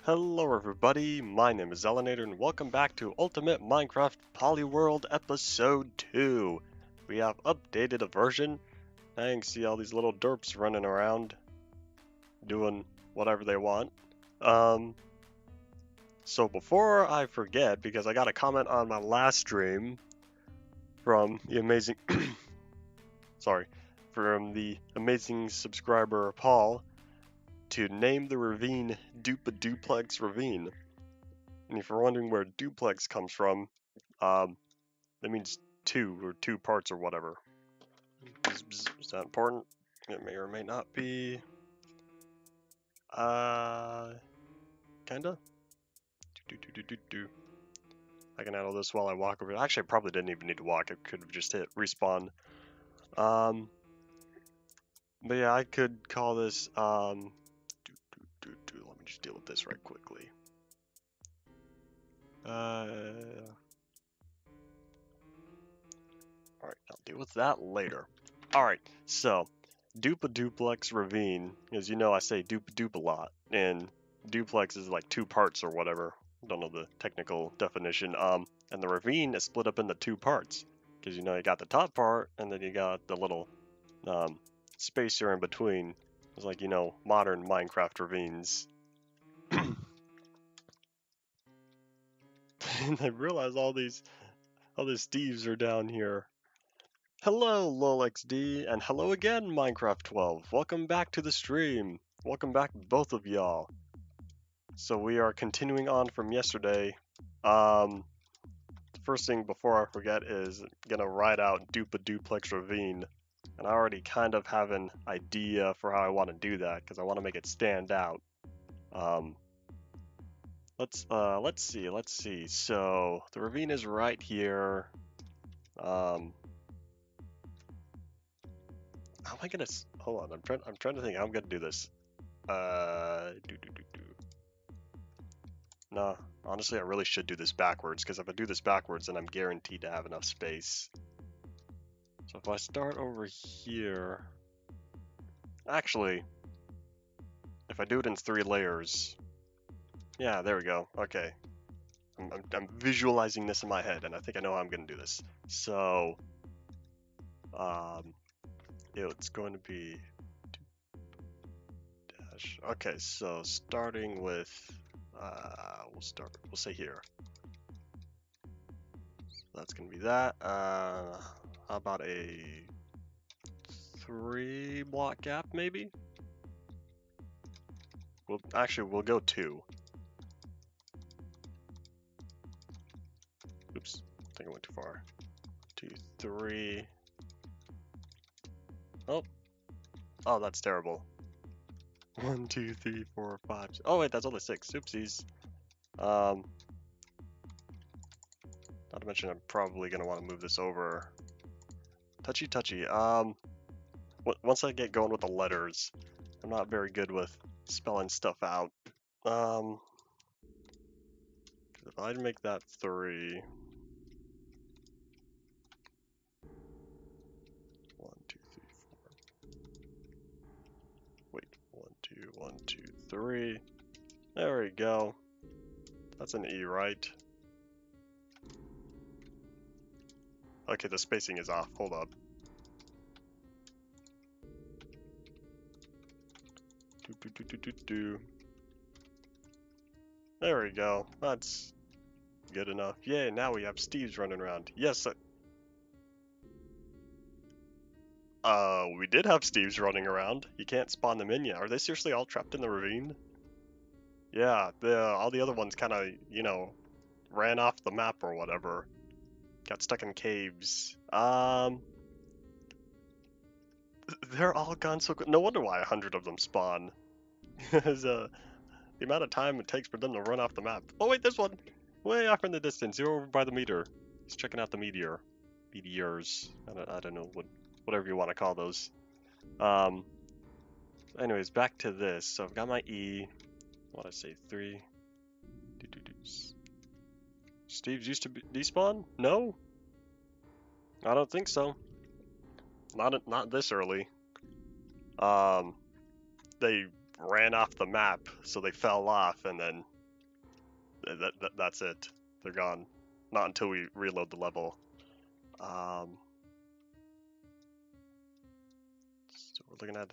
Hello everybody, my name is Elenator and welcome back to Ultimate Minecraft Polyworld Episode 2. We have updated a version. Now you can see all these little derps running around, doing whatever they want. So before I forget, because I got a comment on my last stream from the amazing, from the amazing subscriber Paul, to name the ravine Duplex Ravine. And if you're wondering where duplex comes from, that means two parts or whatever. Is that important? It may or may not be. Kinda. I can handle this while I walk over. Actually, I probably didn't even need to walk. I could have just hit respawn. But yeah, I could call this. Let me just deal with this right quickly. Alright, I'll deal with that later. Alright, so Duplex Ravine, as you know, I say dupe a lot, and duplex is like two parts or whatever. Don't know the technical definition. And the ravine is split up into two parts, because you know you got the top part, and then you got the little spacer in between. It's like, you know, modern Minecraft ravines. And I realize all these Steves are down here. Hello, LolXD, and hello again, Minecraft 12. Welcome back to the stream. Welcome back, both of y'all. So we are continuing on from yesterday. The first thing before I forget is gonna write out Duplex Ravine, and I already kind of have an idea for how I want to do that because I want to make it stand out. Let's see. So the ravine is right here. How am I gonna? Hold on. I'm trying to think how I'm gonna do this. No, honestly, I really should do this backwards, because if I do this backwards, then I'm guaranteed to have enough space. So if I start over here... Actually, if I do it in 3 layers... Yeah, there we go. Okay. I'm visualizing this in my head, and I think I know how I'm going to do this. So... it's going to be... Dash. Okay, so starting with... we'll say here. So that's gonna be that. How about a 3 block gap maybe? We'll go 2. Oops, I think I went too far. 2, 3. Oh, that's terrible. 1, 2, 3, 4, 5. Oh wait, that's only 6. Oopsies. Not to mention, I'm probably gonna want to move this over. Touchy. Once I get going with the letters, I'm not very good with spelling stuff out. If I make that 3. 1, 2, 3, 4. Wait, 1, 2, 3. There we go. That's an E, right? Okay, the spacing is off. Hold up. There we go. That's good enough. Yay, now we have Steves running around. Yes, we did have Steves running around. You can't spawn them in yet. Are they seriously all trapped in the ravine? Yeah, all the other ones kind of, you know, ran off the map or whatever. Got stuck in caves. They're all gone so quick. No wonder why 100 of them spawn. Because the amount of time it takes for them to run off the map. Oh wait, there's one! Way off in the distance. You're over by the meteor. He's checking out the meteor. Meteors. I don't know, whatever you want to call those. Anyways, back to this. So I've got my E. What I say, 3. Steve's used to despawn? No? I don't think so. Not this early. They ran off the map, so they fell off, and then That's it. They're gone. Not until we reload the level. So we're looking at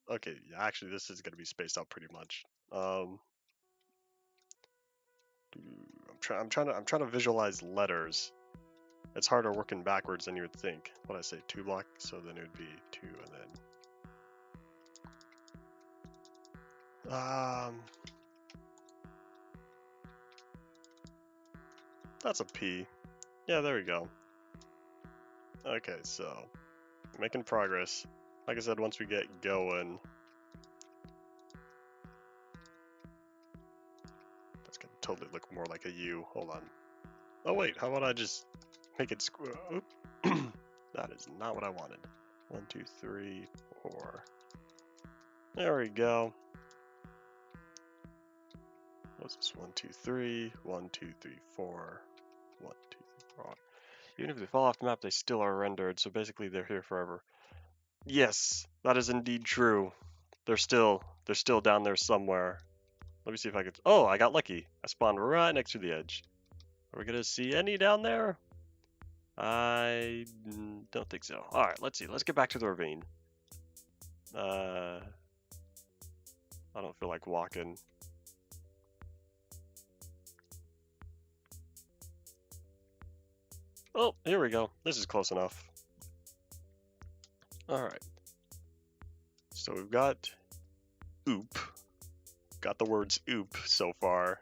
okay, yeah, actually this is gonna be spaced out pretty much. I'm trying to visualize letters. It's harder working backwards than you would think. What I say, 2 blocks, so then it would be 2 and then that's a P. Yeah, there we go. Okay, so making progress. Like I said, once we get going, that's gonna totally look more like a U. Hold on. Oh wait, how about I just make it square? That is not what I wanted. 1, 2, 3, 4. There we go. What's this? 1, 2, 3. 1, 2, 3, 4. 1, 2, 3, 4. Even if they fall off the map, they still are rendered. So basically, they're here forever. Yes, that is indeed true. They're still down there somewhere. Let me see if I could. Oh, I got lucky. I spawned right next to the edge. Are we gonna see any down there? I don't think so. All right, let's see. Let's get back to the ravine. I don't feel like walking. Oh, here we go. This is close enough. All right. So we've got oop. Got the words oop so far.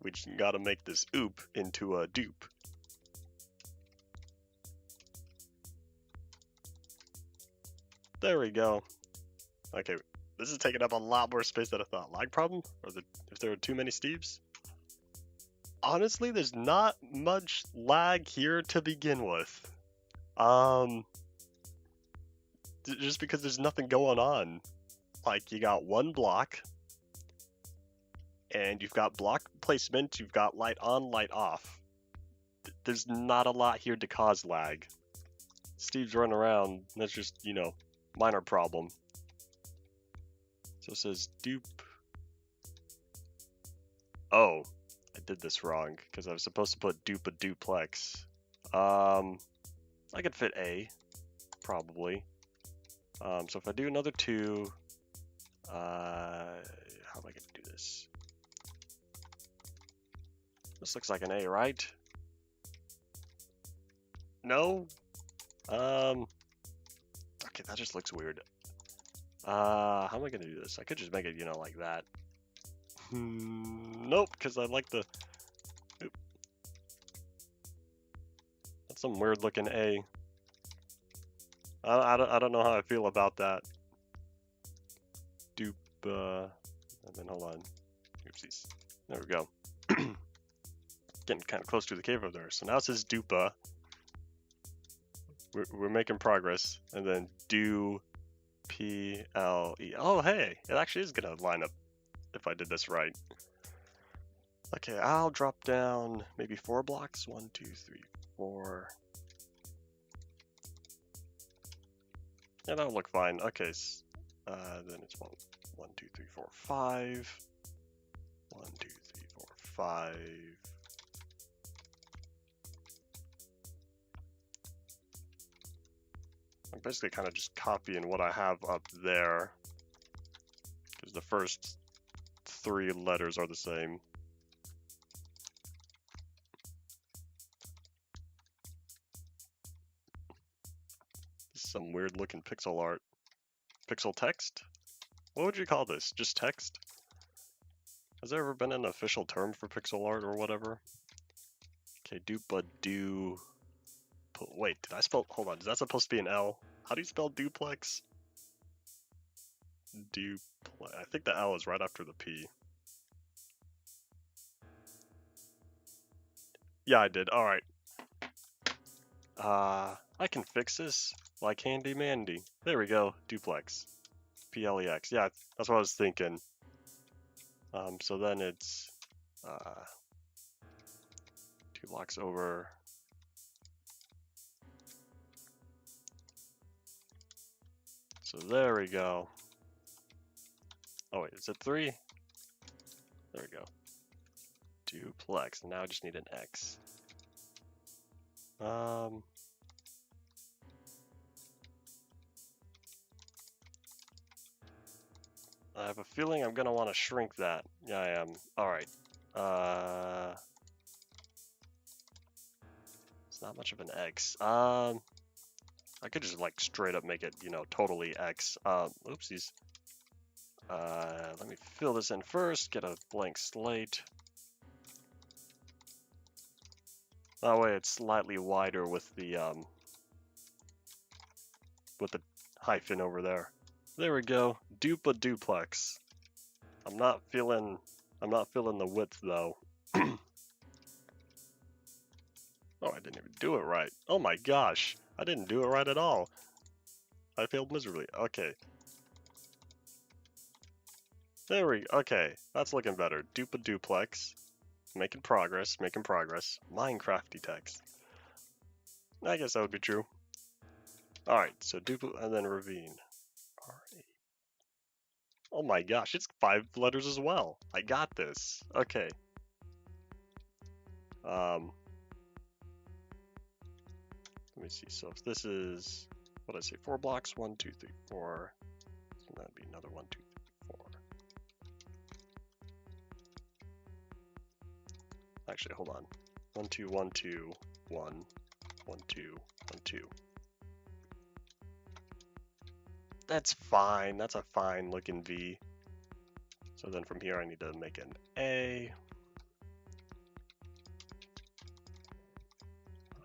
We just gotta make this oop into a dupe. There we go. Okay, this is taking up a lot more space than I thought. Lag problem? Or if there are too many Steves? Honestly, there's not much lag here to begin with. Just because there's nothing going on. Like, you got one block, and you've got block placement, you've got light on, light off. There's not a lot here to cause lag. Steve's running around, that's just, minor problem. So it says dupe. Oh, I did this wrong, because I was supposed to put dupe a duplex. I could fit A, probably. So if I do another 2, how am I going to do this? This looks like an A, right? No? Okay, that just looks weird. How am I going to do this? I could just make it, like that. Nope, because I like the... Oop. That's some weird looking A. I don't know how I feel about that. Dupe, and then hold on. Oopsies. There we go. Getting kind of close to the cave over there. So now it says dupa. We're making progress. And then do P-L-E. Oh, hey, it actually is going to line up if I did this right. Okay, I'll drop down maybe 4 blocks. 1, 2, 3, 4. Yeah, that'll look fine. Okay, then it's 1, 2, 3, 4, 5. 1, 2, 3, 4, 5. I'm basically kind of just copying what I have up there, because the first 3 letters are the same. This is some weird looking pixel art. Pixel text? What would you call this? Just text? Has there ever been an official term for pixel art or whatever? Okay, do. Wait, did I spell? Hold on, is that supposed to be an L? How do you spell duplex? I think the L is right after the P. Yeah, I did. Alright. I can fix this like handy mandy. There we go. Duplex. P-L-E-X. Yeah, that's what I was thinking. So then it's 2 blocks over. So there we go. Oh wait, is it 3? There we go. Duplex. Now I just need an X. I have a feeling I'm gonna want to shrink that. Yeah, I am. Alright. It's not much of an X. I could just like straight up make it, you know, totally X. Oopsies. Let me fill this in first, get a blank slate. That way it's slightly wider with the hyphen over there. There we go. Duplex. I'm not feeling the width though. Oh, I didn't even do it right. Oh my gosh. I didn't do it right at all. I failed miserably. Okay. There we go. Okay. That's looking better. Duplex. Making progress. Minecrafty text. I guess that would be true. Alright, so and then ravine. R-A. Oh my gosh, it's 5 letters as well. I got this. Okay. Let me see. So if this is, what did I say, 4 blocks? 1, 2, 3, 4. So that'd be another 1, 2, 3, 4. Actually, hold on. 1, 2, 1, 2, 1, 1, 2, 1, 2. That's fine. That's a fine looking V. So then from here I need to make an A.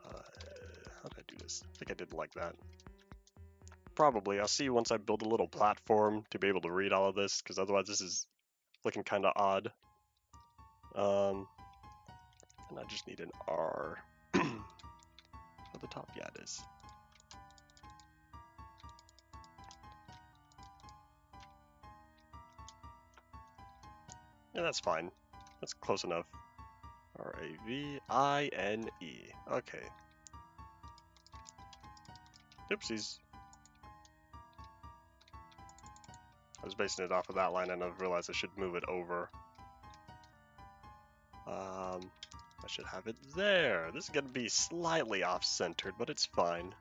How did I do this? I think I did like that. Probably. I'll see once I build a little platform to be able to read all of this, because otherwise this is looking kind of odd. And I just need an R. At the top, yeah, it is. Yeah, that's fine. That's close enough. R-A-V-I-N-E. Okay. Oopsies. I was basing it off of that line and I realized I should move it over. I should have it there. This is going to be slightly off-centered, but it's fine.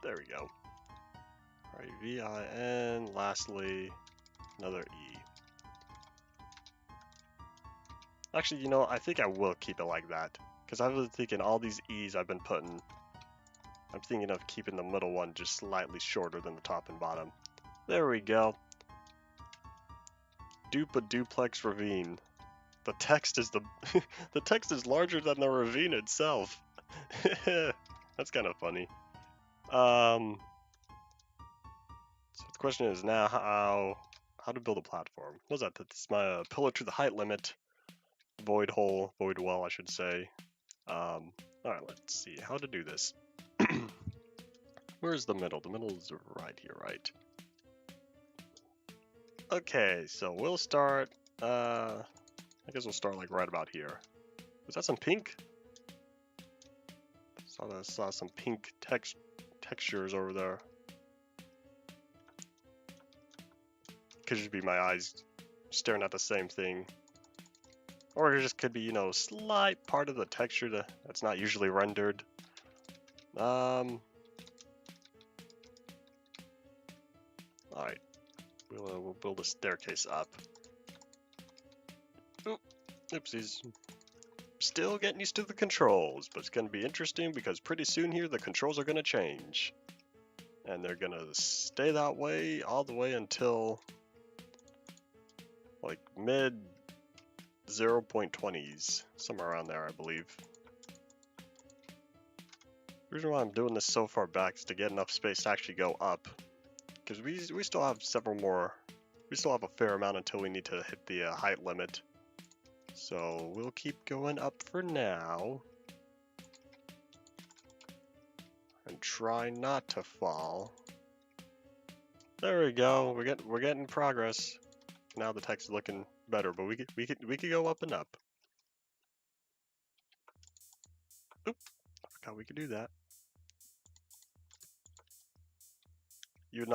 There we go. Alright, V-I-N, lastly, another E. Actually, you know, I think I will keep it like that. Because I was thinking all these E's I've been putting, I'm thinking of keeping the middle one just slightly shorter than the top and bottom. There we go. Duplex Ravine. The text is the text is larger than the ravine itself. That's kind of funny. So the question is now how to build a platform. What was that? That's my pillar to the height limit. Void well, I should say. Alright, let's see how to do this. Where's the middle? The middle is right here, right? Okay, so we'll start, I guess we'll start like right about here. Was that some pink? Saw some pink textures over there. Could just be my eyes staring at the same thing. Or it just could be, you know, slight part of the texture that's not usually rendered. Alright. We'll build a staircase up. Oopsies. Still getting used to the controls, but it's going to be interesting because pretty soon here the controls are going to change. And they're going to stay that way all the way until like mid 0.20s, somewhere around there, I believe. The reason why I'm doing this so far back is to get enough space to actually go up. Because we still have several more, we still have a fair amount until we need to hit the height limit. So we'll keep going up for now. And try not to fall. There we go, we're getting progress. Now the text is looking better, but we could go up and up. Oop, I forgot we could do that. you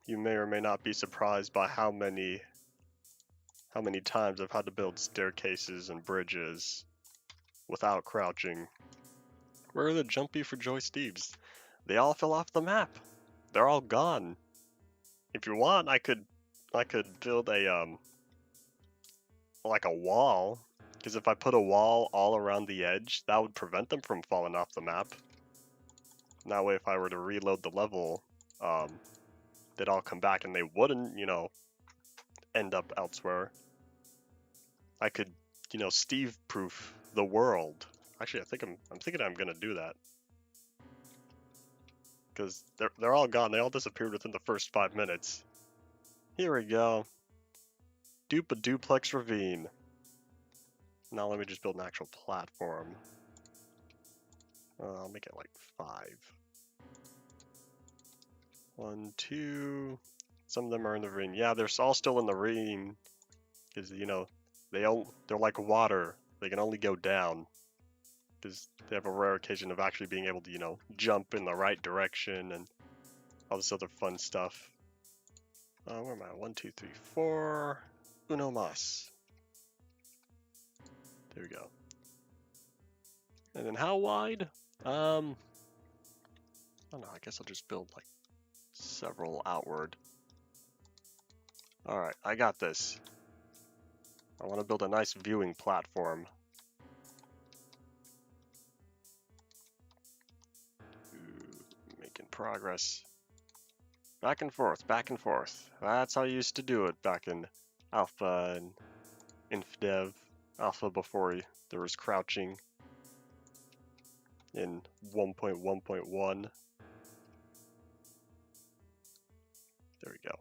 may or may not be surprised by how many times I've had to build staircases and bridges without crouching. Where are the jumpy for Joy Steves? They all fell off the map. They're all gone. If you want, I could build a like a wall, because if I put a wall all around the edge, that would prevent them from falling off the map. And that way, if I were to reload the level, they'd all come back and they wouldn't, end up elsewhere. I could, Steve-proof the world. Actually, I'm thinking I'm gonna do that. Because they're all gone. They all disappeared within the first 5 minutes. Here we go. Duplex Ravine. Now let me just build an actual platform. I'll make it like 5. 1, 2. Some of them are in the ravine. Yeah, they're all still in the ravine. Because, they're like water. They can only go down. Because they have a rare occasion of actually being able to, jump in the right direction and all this other fun stuff. Where am I? 1, 2, 3, 4. Uno mas. There we go. And then how wide? I don't know. I guess I'll just build like several outward. Alright, I got this. I want to build a nice viewing platform. Making progress. Back and forth, back and forth. That's how you used to do it back in Alpha and InfDev. Alpha before there was crouching in 1.1.1. There we go.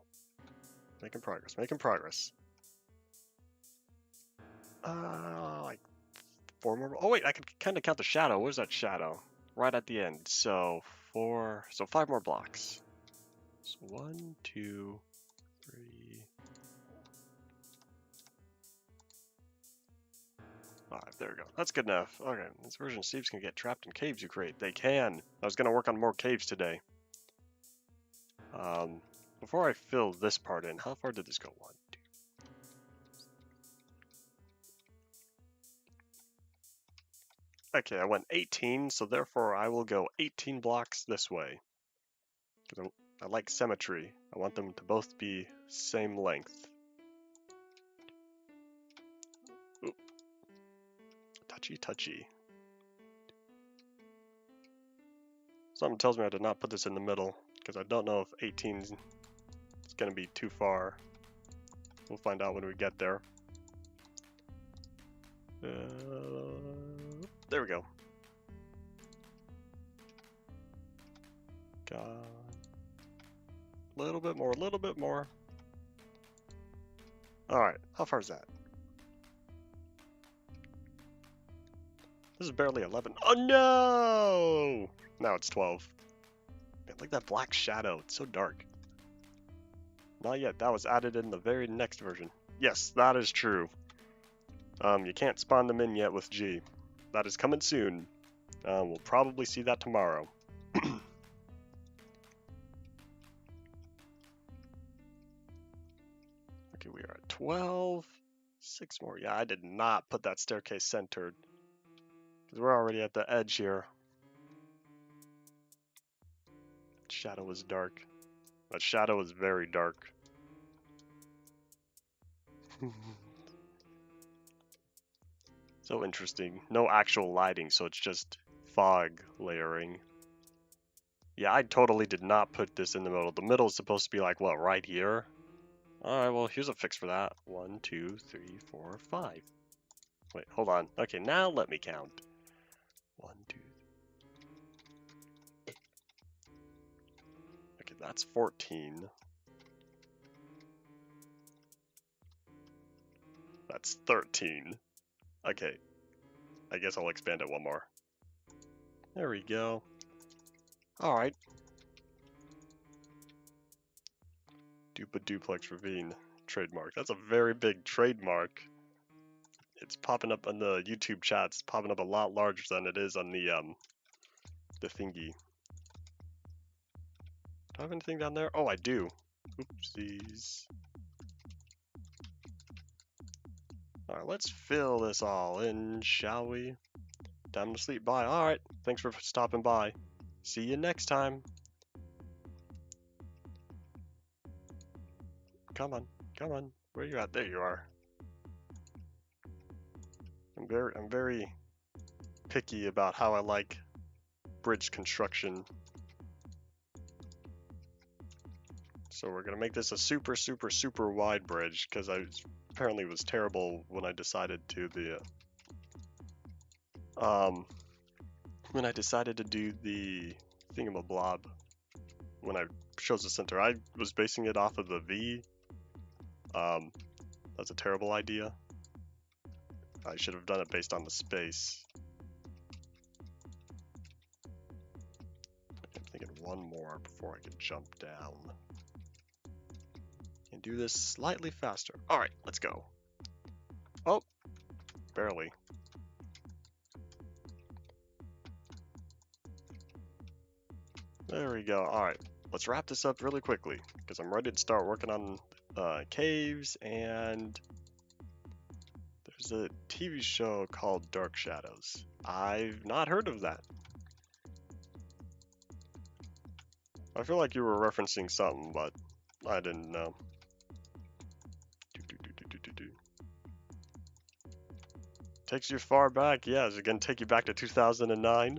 Making progress, making progress. Like 4 more. Oh wait, I can kind of count the shadow. Where's that shadow? Right at the end. So 5 more blocks. So 1, 2, 3. 5. There we go. That's good enough. Okay, this version of Steve's can get trapped in caves you create. They can. I was gonna work on more caves today. Before I fill this part in, how far did this go? 1, 2. Okay, I went 18, so therefore I will go 18 blocks this way. Because I like symmetry. I want them to both be same length. Oop. Touchy, touchy. Something tells me I did not put this in the middle, because I don't know if 18 is going to be too far. We'll find out when we get there. There we go. Got a little bit more, a little bit more. Alright, how far is that? This is barely 11. Oh no! Now it's 12. Man, look at that black shadow. It's so dark. Not yet. That was added in the very next version. Yes, that is true. You can't spawn them in yet with G. That is coming soon. We'll probably see that tomorrow. Okay, we are at 12. 6 more. Yeah, I did not put that staircase centered. Because we're already at the edge here. Shadow is dark. That shadow is very dark. So interesting. No actual lighting, so it's just fog layering. Yeah, I totally did not put this in the middle. The middle is supposed to be like, what, right here? Alright, well, here's a fix for that. 1, 2, 3, 4, 5. Wait, hold on. Okay, now let me count. 1, 2. Okay, that's 14. That's 13. Okay, I guess I'll expand it one more. There we go. Alright. Duplex Ravine trademark. That's a very big trademark. It's popping up on the YouTube chat. It's popping up a lot larger than it is on the thingy. Do I have anything down there? Oh, I do. Oopsies. Alright, let's fill this all in, shall we? Time to sleep. Bye. Alright, thanks for stopping by. See you next time. Come on, come on. Where you at? There you are. I'm very picky about how I like bridge construction. So we're gonna make this a super, super, super wide bridge because I apparently was terrible when I decided to do the thingamablob when I chose the center. I was basing it off of the V. That's a terrible idea. I should have done it based on the space. I'm thinking one more before I can jump down. And do this slightly faster. Alright, let's go. Oh, barely. There we go. Alright, let's wrap this up really quickly because I'm ready to start working on caves, and there's a TV show called Dark Shadows. I've not heard of that. I feel like you were referencing something, but I didn't know. Takes you far back? Yeah, is it gonna take you back to 2009?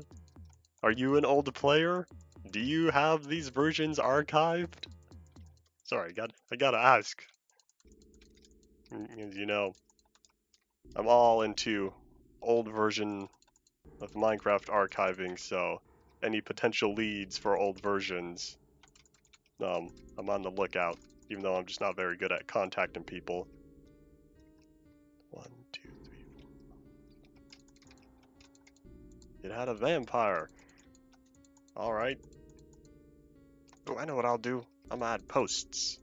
Are you an old player? Do you have these versions archived? Sorry, I gotta ask. You know, I'm all into old version of Minecraft archiving, so any potential leads for old versions, I'm on the lookout, even though I'm just not very good at contacting people. 1, 2, 3, 4. It had a vampire. Alright. Oh, I know what I'll do. I'm gonna add posts.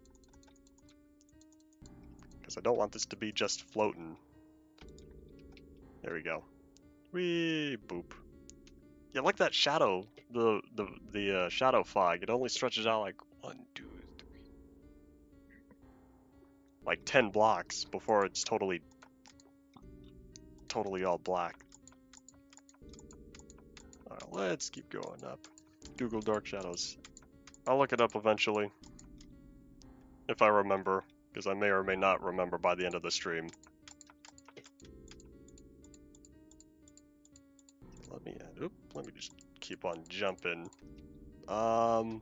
Because I don't want this to be just floating. There we go. Whee, boop. Yeah, like that shadow, the shadow fog. It only stretches out like 1, 2, 3, like 10 blocks before it's totally all black. Alright, let's keep going up. Google Dark Shadows. I'll look it up eventually. If I remember, because I may or may not remember by the end of the stream. Let me just keep on jumping. So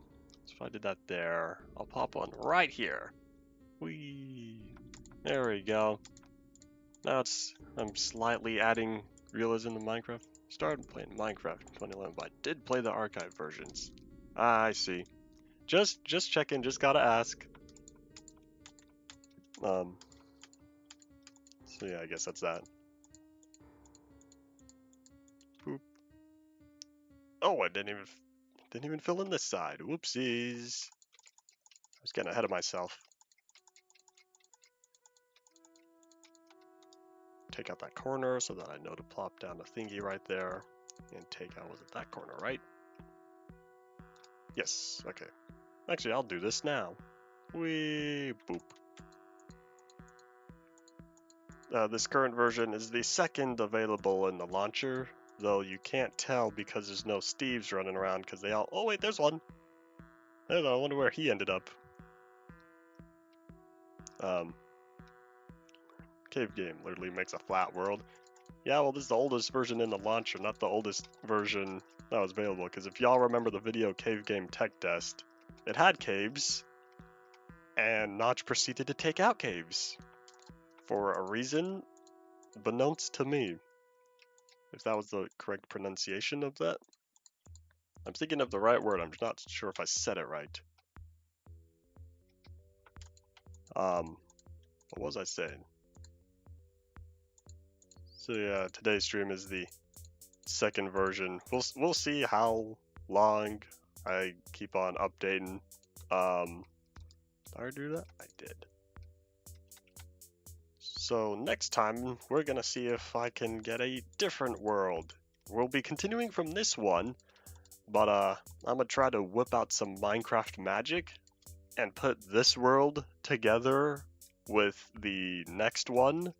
if I did that there, I'll pop one right here. Whee! There we go. Now I'm slightly adding realism to Minecraft. Started playing Minecraft in 2011, but I did play the archive versions. Ah, I see. Just checking, just gotta ask. So yeah, I guess that's that. Boop. Oh, I didn't even fill in this side. Whoopsies. I was getting ahead of myself. Take out that corner so that I know to plop down a thingy right there. And take out, was it that corner, right? Yes, okay. Actually, I'll do this now. Whee, boop. This current version is the second available in the launcher, though you can't tell because there's no Steves running around because they all... Oh wait, there's one! I don't know, I wonder where he ended up. Cave game literally makes a flat world. Yeah, well, this is the oldest version in the launcher, not the oldest version that was available, because if y'all remember the video Cave Game Tech Test, it had caves, and Notch proceeded to take out caves. For a reason beknownst to me. If that was the correct pronunciation of that. I'm thinking of the right word, I'm not sure if I said it right. What was I saying? So yeah, today's stream is the second version. We'll see how long I keep on updating. Did I do that? I did. So next time we're gonna see if I can get a different world. We'll be continuing from this one, But I'm gonna try to whip out some Minecraft magic and put this world together with the next one,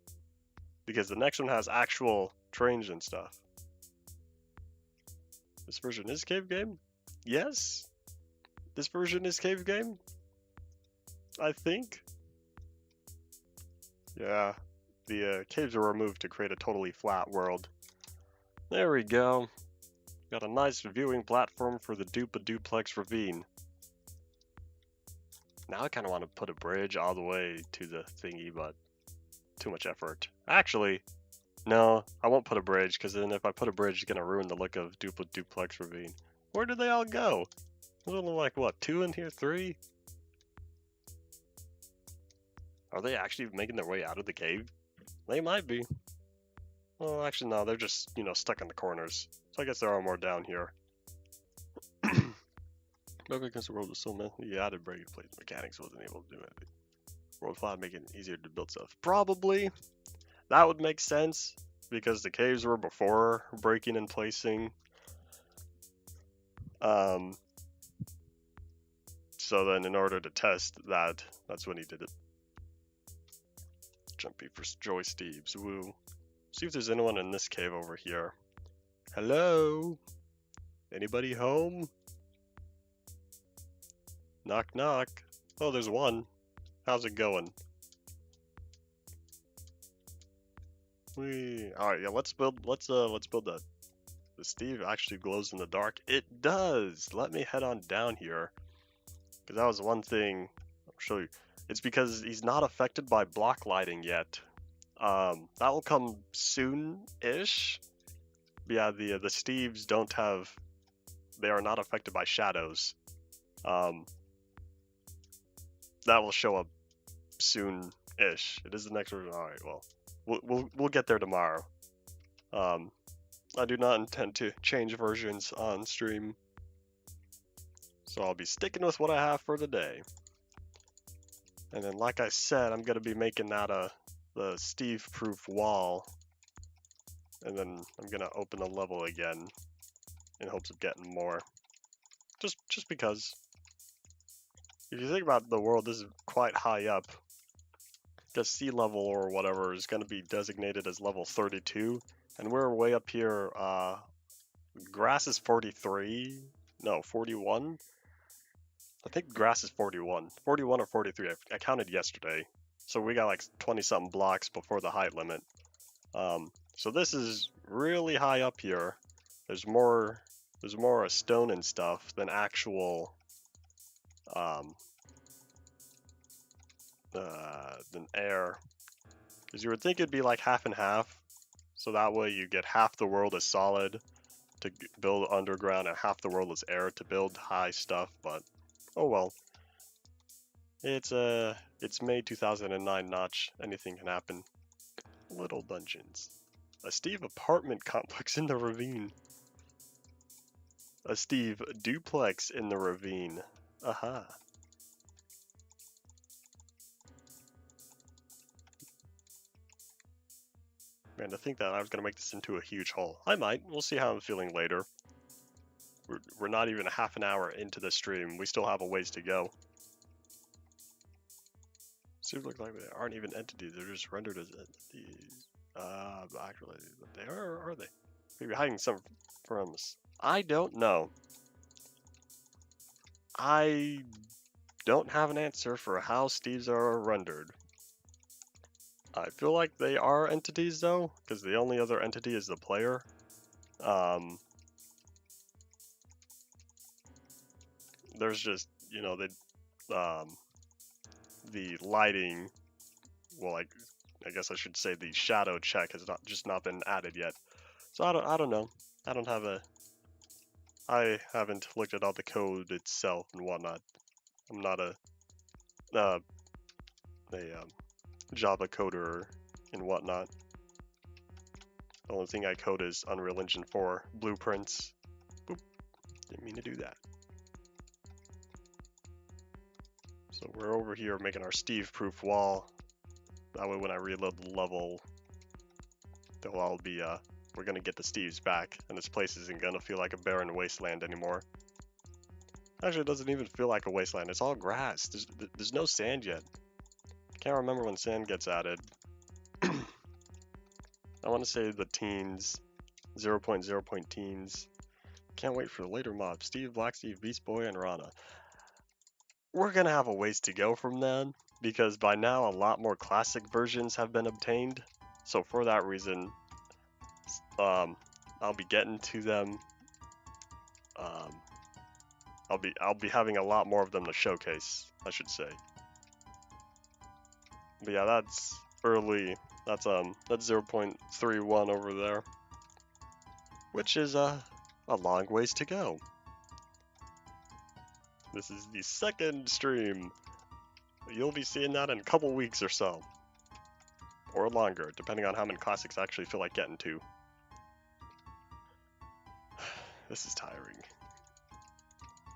because the next one has actual trains and stuff. This version is cave game? Yes. This version is cave game? I think. Yeah. The caves are removed to create a totally flat world. There we go. Got a nice viewing platform for the Duplex Ravine. Now I kind of want to put a bridge all the way to the thingy, but too much effort. Actually, no, I won't put a bridge, because then if I put a bridge, it's going to ruin the look of Duplex Ravine. Where did they all go? There's only like, what, 2 in here? 3? Are they actually making their way out of the cave? They might be. Well, actually, no, they're just, stuck in the corners. So I guess there are more down here. But because the world was so messy, the added breaking plate mechanics wasn't able to do anything. World 5 making it easier to build stuff. Probably. That would make sense, because the caves were before breaking and placing. So then in order to test that, that's when he did it. Jumpy for Joy Steves, woo. See if there's anyone in this cave over here. Hello? Anybody home? Knock knock. Oh, there's one. How's it going? Alright, yeah, let's build that. The Steve actually glows in the dark. It does! Let me head on down here. Because that was one thing I'll show you. It's because he's not affected by block lighting yet. That will come soon-ish. Yeah, the Steves don't have... They are not affected by shadows. That will show up soon-ish. It is the next version. Alright, well. We'll get there tomorrow. I do not intend to change versions on stream. So I'll be sticking with what I have for today. And then, like I said, I'm going to be making that the Steve-proof wall. And then I'm going to open the level again in hopes of getting more. Just because. If you think about the world, this is quite high up. The sea level or whatever is going to be designated as level 32. And we're way up here. Grass is 43. No, 41. I think grass is 41. 41 or 43. I counted yesterday. So we got like 20-something blocks before the height limit. So this is really high up here. There's more stone and stuff than actual than air. Because you would think it'd be like half and half. So that way you get half the world as solid to build underground and half the world as air to build high stuff, but oh well. It's May 2009 notch. Anything can happen. Little dungeons. A Steve apartment complex in the ravine. A Steve duplex in the ravine. Aha. Man, to think that I was going to make this into a huge hole. I might. We'll see how I'm feeling later. We're not even a half an hour into the stream. We still have a ways to go. Seems like they aren't even entities. They're just rendered as entities. Actually, they are they? Maybe hiding some from us. I don't know. I don't have an answer for how Steves are rendered. I feel like they are entities though, because the only other entity is the player. There's just, the lighting, well, I guess I should say the shadow check has not been added yet. So I don't know. I haven't looked at all the code itself and whatnot. I'm not a Java coder and whatnot. The only thing I code is Unreal Engine 4 blueprints. Boop. Didn't mean to do that. So we're over here making our Steve-proof wall. That way when I reload the level, they'll all be we're gonna get the Steves back, and this place isn't gonna feel like a barren wasteland anymore. Actually, it doesn't even feel like a wasteland. It's all grass. There's no sand yet. Can't remember when sand gets added. I want to say the teens, 0.0 teens. Can't wait for the later mobs. Steve, Black Steve, Beast Boy, and Rana. We're gonna have a ways to go from then, because by now a lot more classic versions have been obtained. So for that reason, I'll be getting to them. I'll be having a lot more of them to showcase, I should say. But yeah, that's early. That's 0.31 over there, which is a long ways to go. This is the second stream. You'll be seeing that in a couple weeks or so, or longer, depending on how many classics I actually feel like getting to. This is tiring.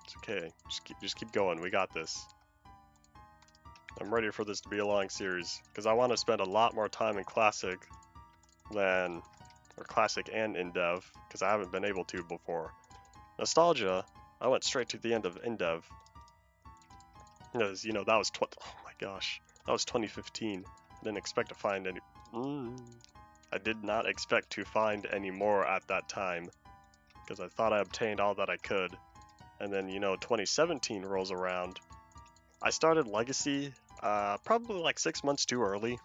It's okay. Just keep going. We got this. I'm ready for this to be a long series, because I want to spend a lot more time in Classic Classic and in Dev, because I haven't been able to before. Nostalgia, I went straight to the end of Indev. Because, you know, that was oh my gosh, that was 2015. I didn't expect to find any. I did not expect to find any more at that time, because I thought I obtained all that I could. And then, you know, 2017 rolls around. I started Legacy probably like 6 months too early.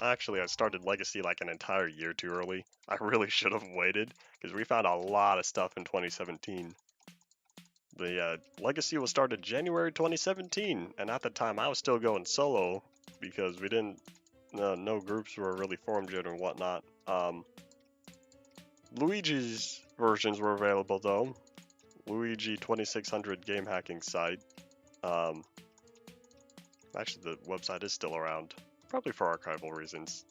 Actually, I started Legacy like an entire year too early. I really should have waited, because we found a lot of stuff in 2017. The Legacy was started January 2017, and at the time I was still going solo, because we didn't, no groups were really formed yet and whatnot. Luigi's versions were available though. Luigi 2600 game hacking site. Actually, the website is still around, probably for archival reasons.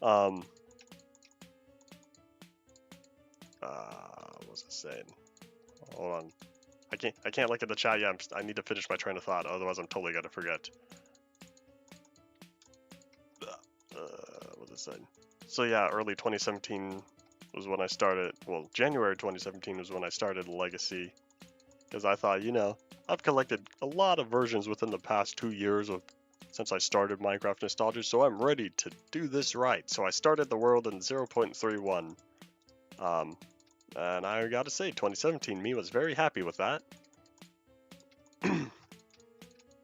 What was I saying? Hold on. I can't look at the chat yet. I need to finish my train of thought, otherwise I'm totally gonna forget. What was I saying? So yeah, early 2017 was when I started. Well, January 2017 was when I started Legacy, because I thought, you know, I've collected a lot of versions within the past 2 years since I started Minecraft Nostalgia, so I'm ready to do this right. So I started the world in 0.31. And I gotta say, 2017 me was very happy with that.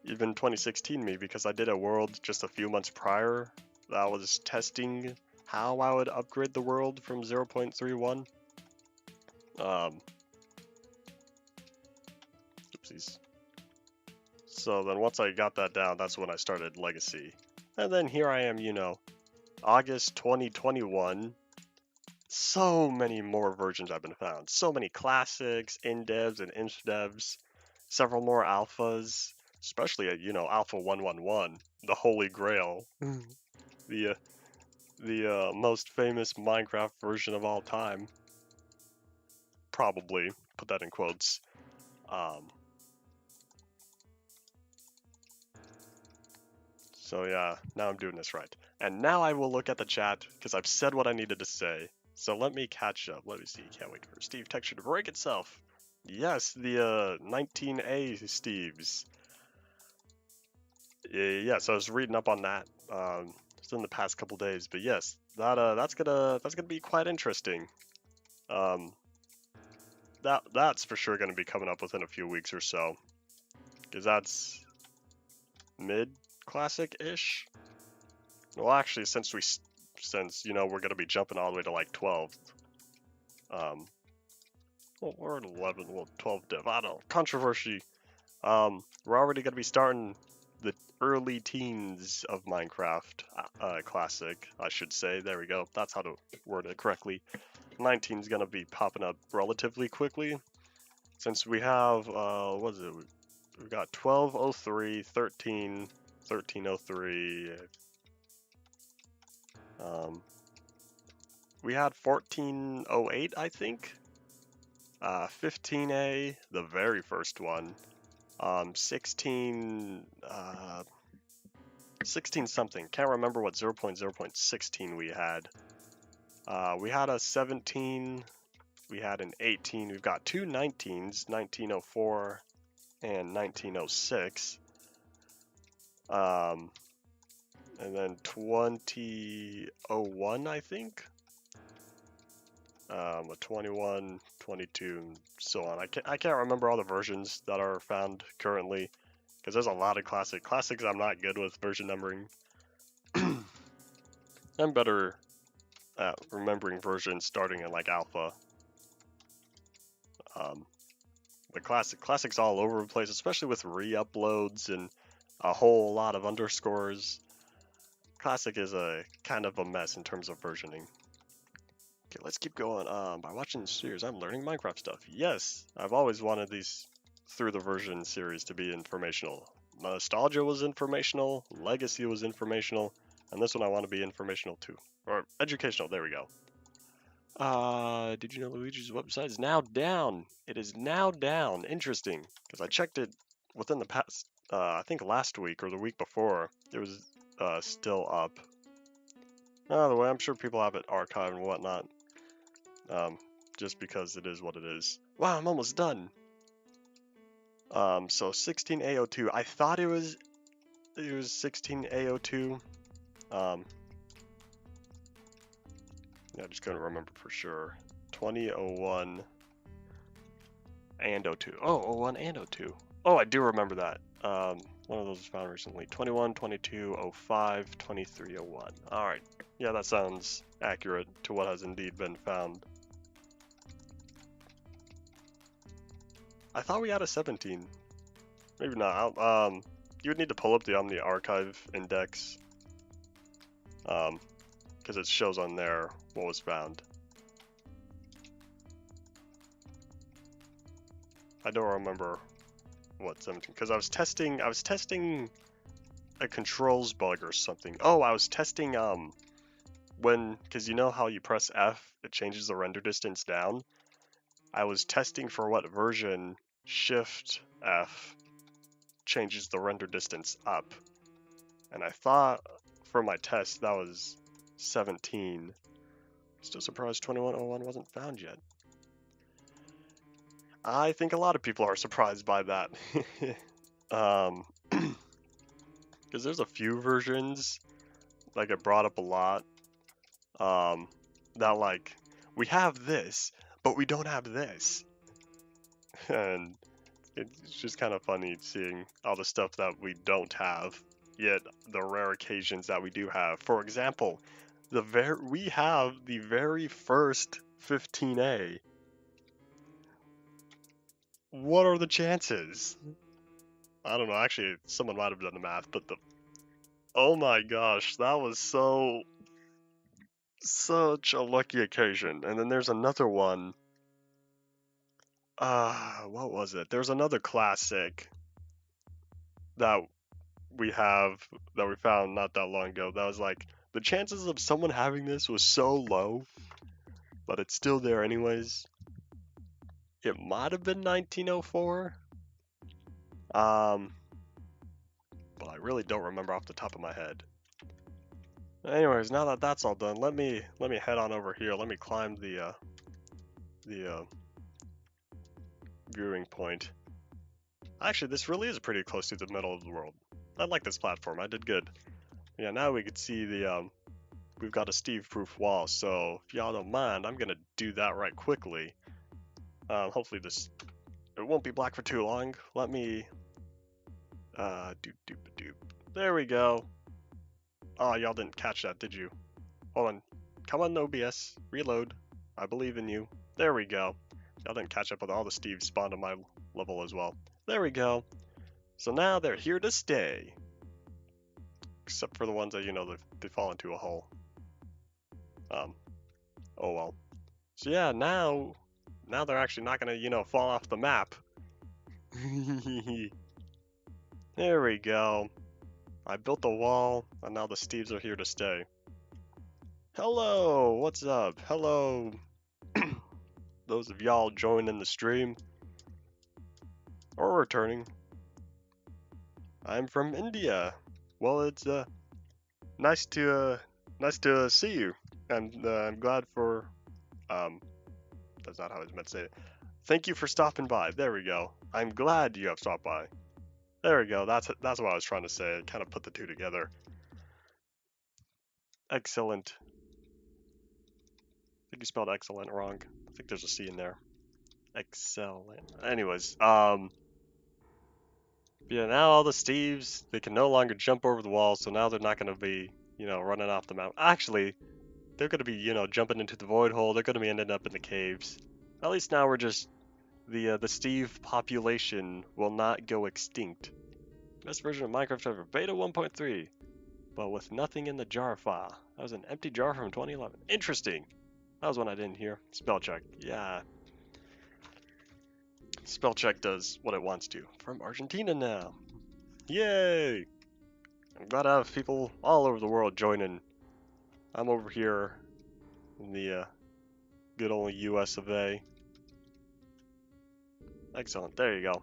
Even 2016 me, because I did a world just a few months prior that was testing how I would upgrade the world from 0.31. Oopsies. So then once I got that down, that's when I started Legacy. And then here I am, you know, August 2021. So many more versions have been found. So many classics, in-devs and inch-devs. Several more alphas, especially at, you know, Alpha 111, the holy grail. the most famous Minecraft version of all time. Probably, put that in quotes. So yeah, now I'm doing this right. And now I will look at the chat, because I've said what I needed to say. So let me catch up. Let me see. Can't wait for Steve Texture to break itself. Yes, the 19A Steves. Yeah, so I was reading up on that. Just in the past couple days, but yes, that's gonna be quite interesting. That's for sure gonna be coming up within a few weeks or so, because that's mid classic-ish. Well, actually, since you know we're gonna be jumping all the way to like 12. Well, we're at 11. Well, 12 dev. I don't know. Controversy. We're already gonna be starting the early teens of Minecraft Classic, I should say. There we go. That's how to word it correctly. 19 is gonna be popping up relatively quickly, since we have what is it? We've got 1203, 13, 1303. We had 1408, I think. 15A, the very first one. 16 something. Can't remember what 0.0.16 we had. We had a 17, we had an 18, we've got two 19s, 1904 and 1906. And then 2001, I think. A 21, 22, and so on. I can't remember all the versions that are found currently, because there's a lot of classics. I'm not good with version numbering. I'm better at remembering versions starting in like alpha. But classics all over the place, especially with re-uploads and a whole lot of underscores. Classic is a kind of a mess in terms of versioning. Okay, let's keep going. By watching the series, I'm learning Minecraft stuff. Yes, I've always wanted these Through the Version series to be informational. Nostalgia was informational, Legacy was informational, and this one I want to be informational too. Or educational, there we go. Did you know Luigi's website is now down? It is now down. Interesting, because I checked it within the past, I think last week or the week before. It was still up. By the way, I'm sure people have it archived and whatnot. Just because it is what it is. Wow, I'm almost done. So 16A02. I thought it was 16A02. Yeah, I just couldn't remember for sure. 2001 and 02. Oh, 01 and 02. Oh, I do remember that. One of those was found recently. 21, 22, 05, 23, 01. Alright. Yeah, that sounds accurate to what has indeed been found. I thought we had a 17. Maybe not. You would need to pull up the Omni Archive index. Because it shows on there what was found. I don't remember what 17, because I was testing a controls bug or something. Oh, I was testing because you know how you press F, it changes the render distance down. I was testing for what version Shift F changes the render distance up, and I thought for my test that was 17. Still surprised 2101 wasn't found yet. I think a lot of people are surprised by that. Because there's a few versions that get brought up a lot. That like, we have this, but we don't have this. And it's just kind of funny seeing all the stuff that we don't have, yet the rare occasions that we do have. For example, we have the very first 15A. What are the chances? I don't know, actually, someone might have done the math, but oh my gosh, that was such a lucky occasion. And then there's another one. What was it? There's another classic that we found not that long ago. That was like, the chances of someone having this was so low, but it's still there anyways. It might have been 1904. But I really don't remember off the top of my head. Anyways, now that that's all done, let me head on over here. Let me climb the viewing point. Actually, this really is pretty close to the middle of the world. I like this platform. I did good. Yeah, now we could see the we've got a Steve-proof wall. So if y'all don't mind, I'm gonna do that right quickly. Hopefully it won't be black for too long. Let me doop. There we go. Oh, y'all didn't catch that, did you? Hold on. Come on, OBS. Reload. I believe in you. There we go. Y'all didn't catch up with all the Steves spawned on my level as well. There we go. So now they're here to stay. Except for the ones that, you know, they fall into a hole. Oh well. So yeah, now they're actually not gonna, you know, fall off the map. There we go. I built a wall, and now the Steves are here to stay. Hello, what's up? Hello, those of y'all joining the stream or returning. I'm from India. Well, it's nice to see you. And I'm glad for, that's not how I was meant to say it. Thank you for stopping by. There we go. I'm glad you have stopped by. There we go. That's what I was trying to say. I kind of put the two together. Excellent. I think you spelled excellent wrong. I think there's a C in there. Excellent. Anyways, yeah, now all the Steves, they can no longer jump over the wall, so now they're not going to be, running off the mountain. Actually, they're going to be, jumping into the void hole. They're going to be ending up in the caves. At least now we're just, the Steve population will not go extinct. Best version of Minecraft ever, beta 1.3, but with nothing in the jar file. That was an empty jar from 2011. Interesting. That was one I didn't hear. Spell check. Yeah. Spell check does what it wants to. From Argentina now. Yay! I'm glad to have people all over the world joining. I'm over here in the good old US of A. Excellent. There you go.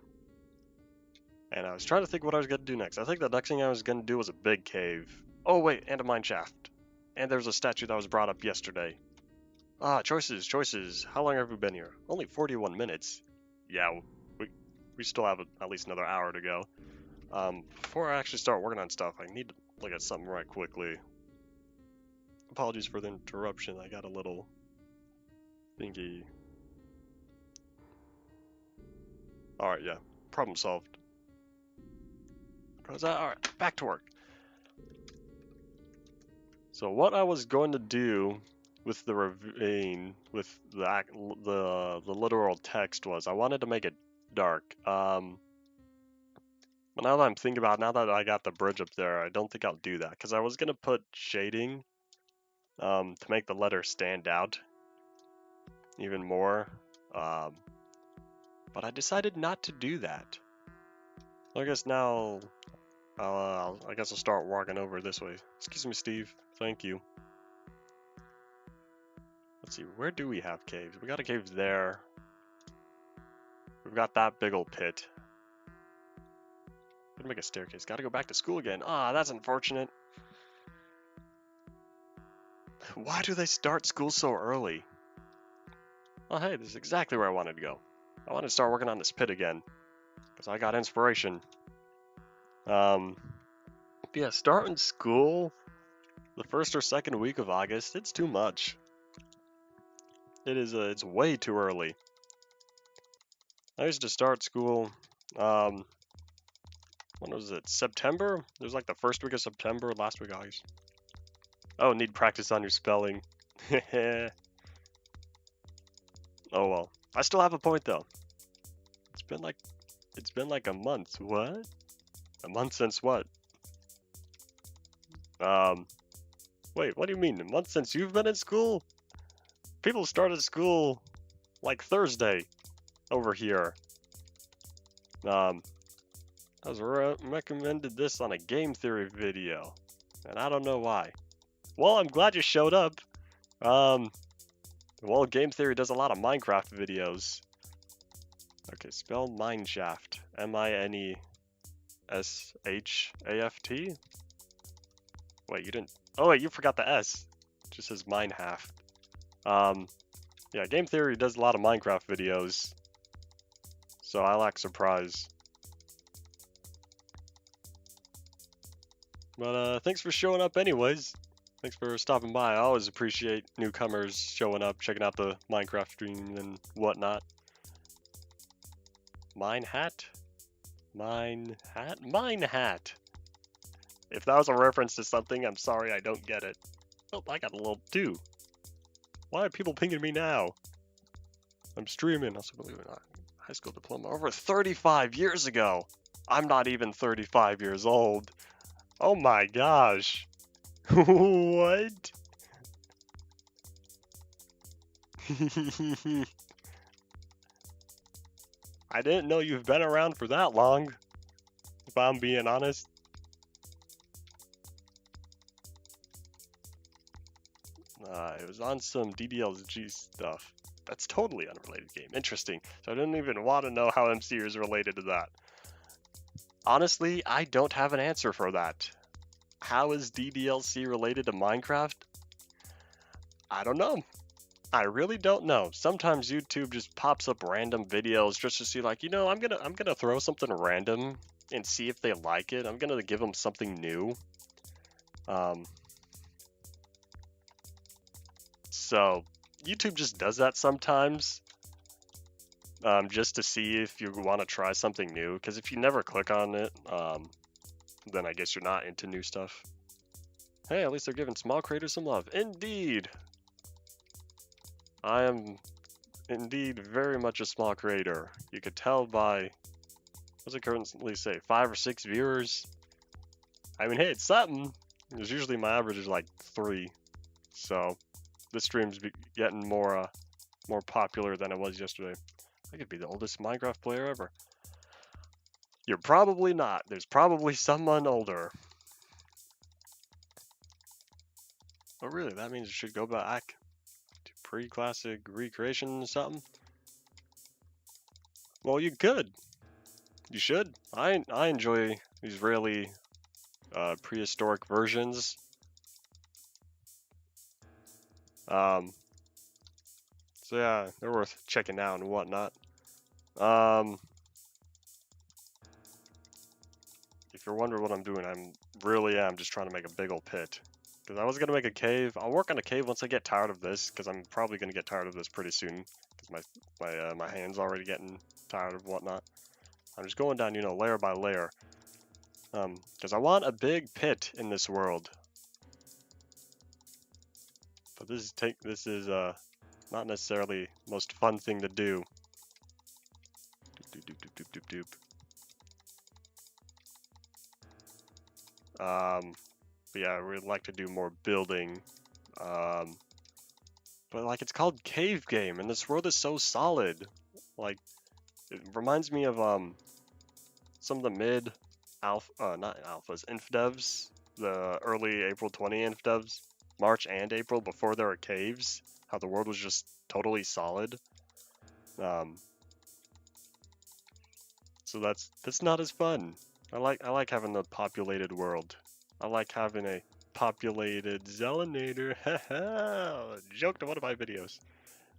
And I was trying to think what I was going to do next. I think the next thing I was going to do was a big cave. Oh, wait, and a mine shaft. And there's a statue that was brought up yesterday. Choices. How long have we been here? Only 41 minutes. Yeah, we still have at least another hour to go. Before I actually start working on stuff, I need to look at something right quickly. Apologies for the interruption. I got a little thingy. Alright, yeah. Problem solved. Alright, back to work. So what I was going to do with the ravine, with the literal text was, I wanted to make it dark. But now that I'm thinking about it, now that I got the bridge up there, I don't think I'll do that. Because I was going to put shading to make the letter stand out even more. But I decided not to do that. I guess now, I guess I'll start walking over this way. Excuse me, Steve. Thank you. Let's see, where do we have caves? We got a cave there. We've got that big old pit. Gonna make a staircase. Gotta go back to school again. Ah, that's unfortunate. Why do they start school so early? Oh, hey, this is exactly where I wanted to go. I wanted to start working on this pit again. Because I got inspiration. Yeah, starting school the first or second week of August, it's too much. It is, it's way too early. I used to start school, when was it? September? It was like the first week of September, last week of August. Oh, need practice on your spelling. Oh well. I still have a point though. It's been like a month. What? A month since what? Wait, what do you mean? A month since you've been in school? People started school like Thursday over here. I was recommended this on a game theory video, and I don't know why. Well, I'm glad you showed up. Well, game theory does a lot of Minecraft videos. Okay, spell mineshaft. M-I-N-E-S-H-A-F-T? Wait, you didn't... Oh, wait, you forgot the S. It just says minehaft. Yeah, game theory does a lot of Minecraft videos. So I lack surprise. But, thanks for showing up anyways. Thanks for stopping by. I always appreciate newcomers showing up, checking out the Minecraft stream and whatnot. Mine hat? Mine hat? Mine hat! If that was a reference to something, I'm sorry I don't get it. Oh, I got a little 2. Why are people pinging me now? I'm streaming. Also, believe it or not, high school diploma over 35 years ago. I'm not even 35 years old. Oh my gosh. What? I didn't know you've been around for that long, if I'm being honest. It was on some DDLG stuff. That's totally unrelated game. Interesting. So I didn't even want to know how MC is related to that. Honestly, I don't have an answer for that. How is DDLC related to Minecraft? I don't know. I really don't know. Sometimes YouTube just pops up random videos just to see, like, I'm gonna throw something random and see if they like it. I'm gonna give them something new. So YouTube just does that sometimes, just to see if you want to try something new. Because if you never click on it, then I guess you're not into new stuff. Hey, at least they're giving small creators some love. Indeed. I am indeed very much a small creator. You could tell by, what's it currently say, 5 or 6 viewers? I mean, hey, it's something. Because usually my average is like 3. So this stream's getting more popular than it was yesterday. I could be the oldest Minecraft player ever. You're probably not. There's probably someone older. But really, that means you should go back to pre-classic recreation or something. Well, you could. You should. I enjoy these really prehistoric versions. So yeah, they're worth checking out and whatnot. If you're wondering what I'm doing, I'm just trying to make a big old pit. Because I was going to make a cave. I'll work on a cave once I get tired of this, because I'm probably going to get tired of this pretty soon. Because my hand's already getting tired of whatnot. I'm just going down, layer by layer. Because I want a big pit in this world. But this is not necessarily the most fun thing to do. Doop, doop, doop, doop, doop, doop. But yeah, I would like to do more building. But like, it's called Cave Game, and this world is so solid. Like, it reminds me of some of the not alphas, inf devs, the early April 20 inf devs, March and April, before there were caves. How the world was just totally solid. So that's not as fun. I like having the populated world. I like having a populated Zelinator. Haha! Joke to one of my videos.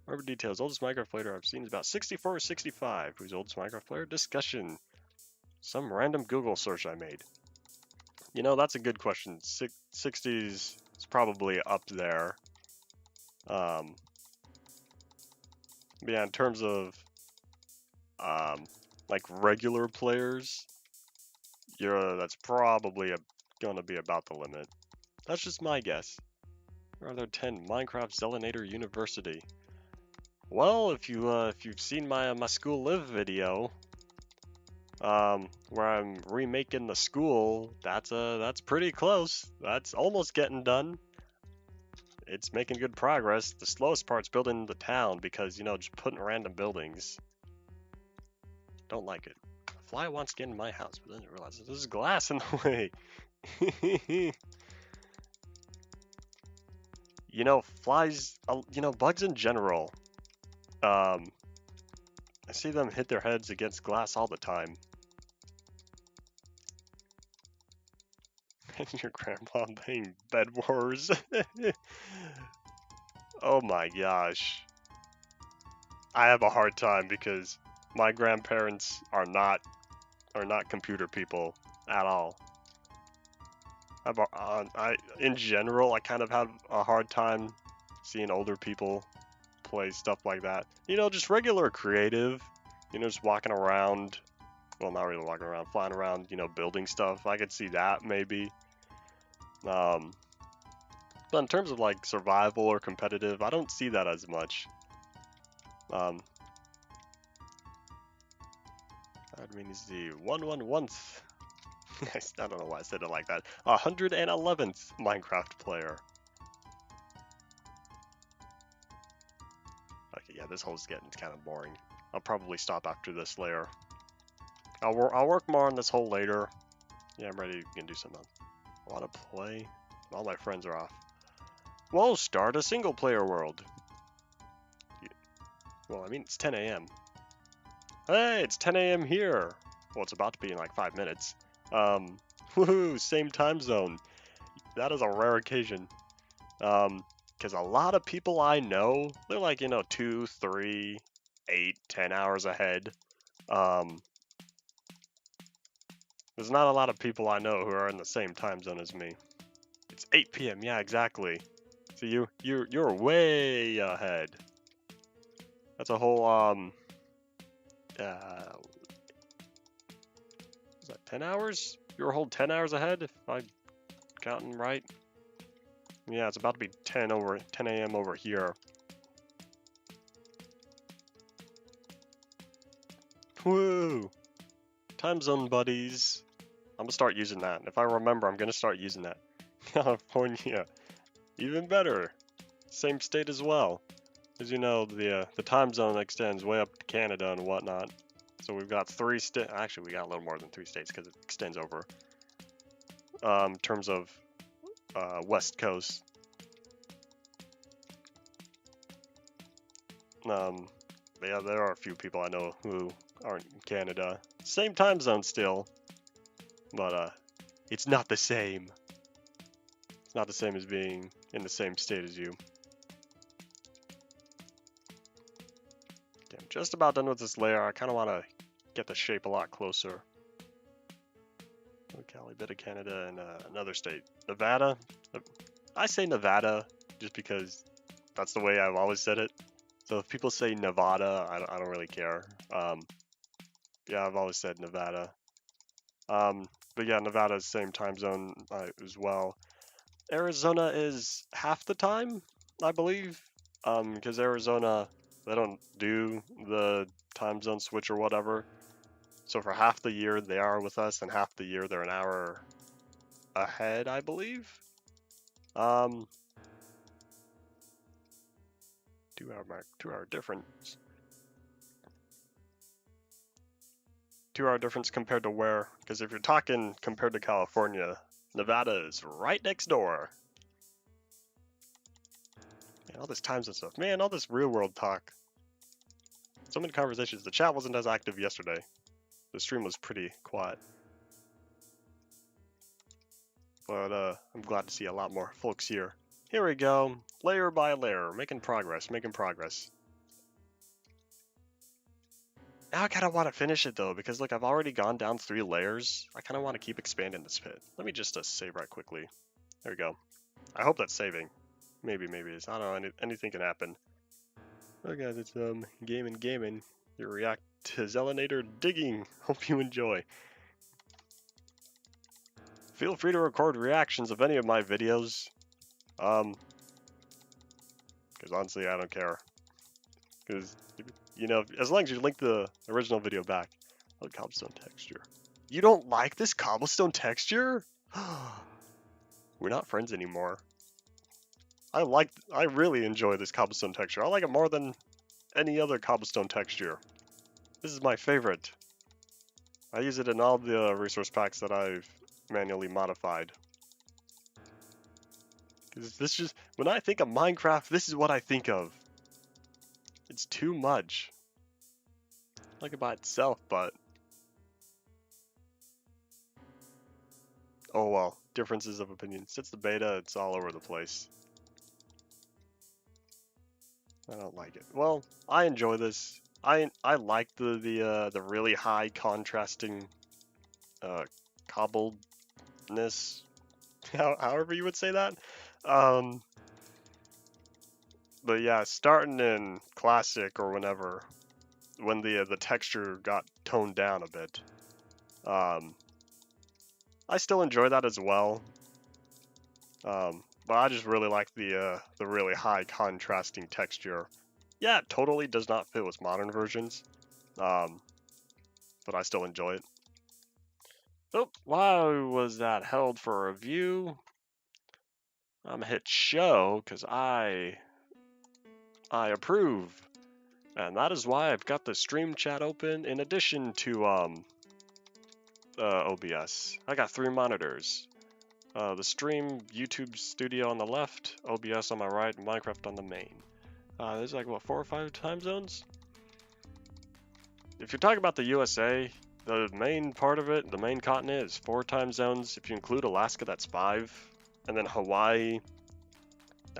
More details. Oldest Minecraft player I've seen is about 64 or 65. Who's oldest Minecraft player? Discussion. Some random Google search I made. That's a good question. 60s is probably up there. Yeah, in terms of like regular players, that's probably gonna be about the limit. That's just my guess. Are there 10 Minecraft Zelinator University? Well, if you've seen my school live video, where I'm remaking the school, that's pretty close. That's almost getting done. It's making good progress. The slowest part's building the town because, just putting random buildings. Don't like it. A fly wants to get in my house, but doesn't realize there's glass in the way. Flies, bugs in general. I see them hit their heads against glass all the time. And your grandpa playing Bed Wars. Oh my gosh. I have a hard time because my grandparents are not computer people at all. In general, I kind of have a hard time seeing older people play stuff like that. Just regular creative, just walking around. Well, not really walking around, flying around, building stuff. I could see that maybe. But in terms of like survival or competitive, I don't see that as much. I mean, is the 111th. I don't know why I said it like that. 111th Minecraft player. Okay, yeah, this hole's getting kind of boring. I'll probably stop after this layer. I'll work more on this hole later. Yeah, I'm ready to do something. I want to play. All my friends are off. Well, start a single player world. Well, I mean, it's 10 a.m. Hey, it's 10 a.m. here. Well, it's about to be in like 5 minutes. Woohoo, same time zone. That is a rare occasion. because a lot of people I know, they're like, 2, 3, 8, 10 hours ahead. There's not a lot of people I know who are in the same time zone as me. It's 8 p.m. Yeah, exactly. So you're way ahead. That's a whole is that 10 hours? You're a whole 10 hours ahead if I'm counting right. Yeah, it's about to be 10 a.m. over here. Woo! Time zone buddies. I'm gonna start using that. If I remember, I'm gonna start using that. California, even better. Same state as well. As you know, the time zone extends way up to Canada and whatnot. So we've got 3 states. Actually, we got a little more than 3 states because it extends over. In terms of West Coast. Yeah, there are a few people I know who aren't in Canada. Same time zone still, but it's not the same. It's not the same as being in the same state as you. Okay, I'm just about done with this layer. I kind of want to get the shape a lot closer. Cali, bit of Canada, and another state. Nevada? I say Nevada just because that's the way I've always said it. So if people say Nevada, I don't really care. Yeah, I've always said Nevada. But yeah, Nevada's same time zone as well. Arizona is half the time, I believe. Because Arizona, they don't do the time zone switch or whatever. So for half the year they are with us, and half the year they're an hour ahead, I believe. 2-hour mark, 2-hour difference. 2-hour difference compared to where? Because if you're talking compared to California, Nevada is right next door. Man, all this time zone stuff. Man, all this real world talk. So many conversations. The chat wasn't as active yesterday. The stream was pretty quiet. But I'm glad to see a lot more folks here. Here we go. Layer by layer. Making progress. Making progress. Now I kind of want to finish it though, because look, I've already gone down 3 layers. I kind of want to keep expanding this pit. Let me just save right quickly. There we go. I hope that's saving. Maybe it's. I don't know. Anything can happen. Oh guys, it's gaming. You react to Zelinator digging. Hope you enjoy. Feel free to record reactions of any of my videos. Because honestly, I don't care. Because, as long as you link the original video back. Oh, cobblestone texture. You don't like this cobblestone texture? We're not friends anymore. I really enjoy this cobblestone texture. I like it more than any other cobblestone texture. This is my favorite. I use it in all the resource packs that I've manually modified. Because when I think of Minecraft, this is what I think of. It's too much. I like it by itself, but... oh well, differences of opinion. Since the beta, it's all over the place. I don't like it. Well, I enjoy this. I like the really high contrasting cobbledness, however you would say that. But yeah, starting in classic or whenever, when the texture got toned down a bit, I still enjoy that as well. But I just really like the really high contrasting texture. Yeah, it totally does not fit with modern versions, but I still enjoy it. Oh, why was that held for review? I'm gonna hit show because I approve, and that is why I've got the stream chat open in addition to OBS. I got 3 monitors. The stream, YouTube Studio on the left, OBS on my right, and Minecraft on the main. There's like, what, 4 or 5 time zones? If you're talking about the USA, the main part of it, the main continent, is 4 time zones. If you include Alaska, that's 5. And then Hawaii,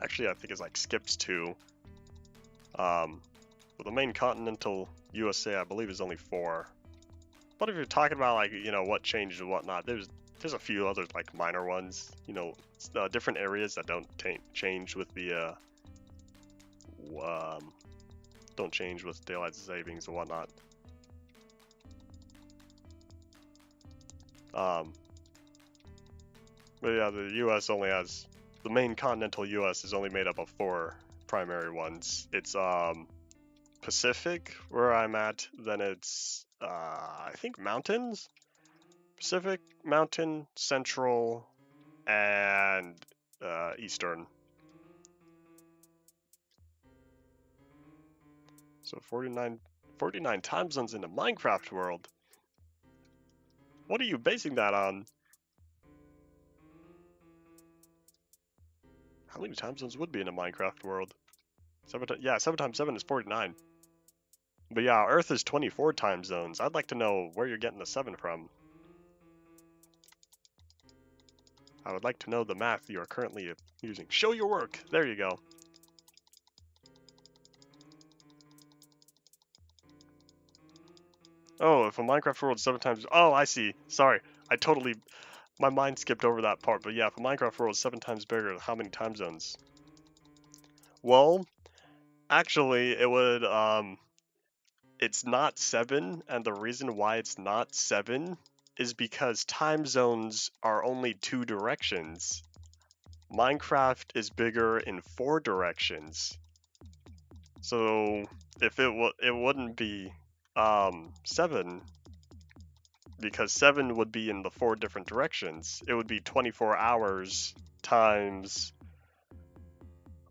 Actually, I think it's like skips 2. But the main continental USA, I believe, is only 4. But if you're talking about like, you know, what changed and whatnot, there's a few other like minor ones, you know, different areas that don't change with the don't change with daylight savings and whatnot. But yeah, the U.S. only has, the main continental U.S. is only made up of 4 primary ones. It's Pacific, where I'm at, then it's I think mountains, Pacific, Mountain, Central, and Eastern. So 49 time zones in the Minecraft world. What are you basing that on? How many time zones would be in a Minecraft world? 7 times 7 is 49. But yeah, Earth is 24 time zones. I'd like to know where you're getting the 7 from. I would like to know the math you are currently using. Show your work! There you go. Oh, if a Minecraft world 7 times... Oh, I see. Sorry. My mind skipped over that part. But yeah, if a Minecraft world is 7 times bigger, how many time zones? Well, actually, it would, it's not 7, and the reason why it's not 7 is because time zones are only 2 directions. Minecraft is bigger in 4 directions. So, if it wouldn't be 7, because 7 would be in the 4 different directions. It would be 24 hours times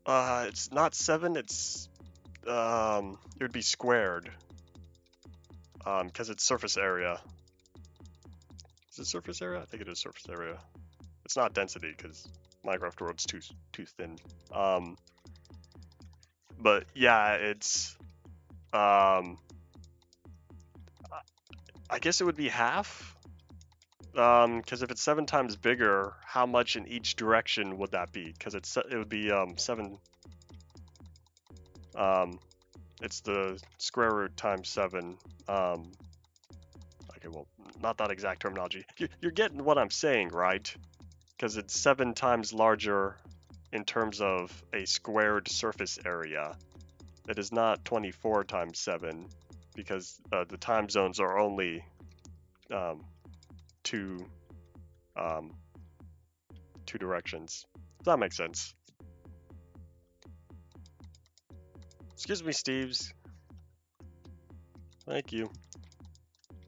it's not 7, it's it would be squared. Because it's surface area. Is it surface area? I think it is surface area. It's not density because Minecraft world's too thin. But yeah, it's I guess it would be half. Because if it's 7 times bigger, how much in each direction would that be? Because it would be 7. It's the square root times 7. Okay, well, not that exact terminology. You're getting what I'm saying, right? Because it's 7 times larger in terms of a squared surface area. It is not 24 times 7, because the time zones are only 2 directions. Does that make sense? Excuse me, Steves. Thank you.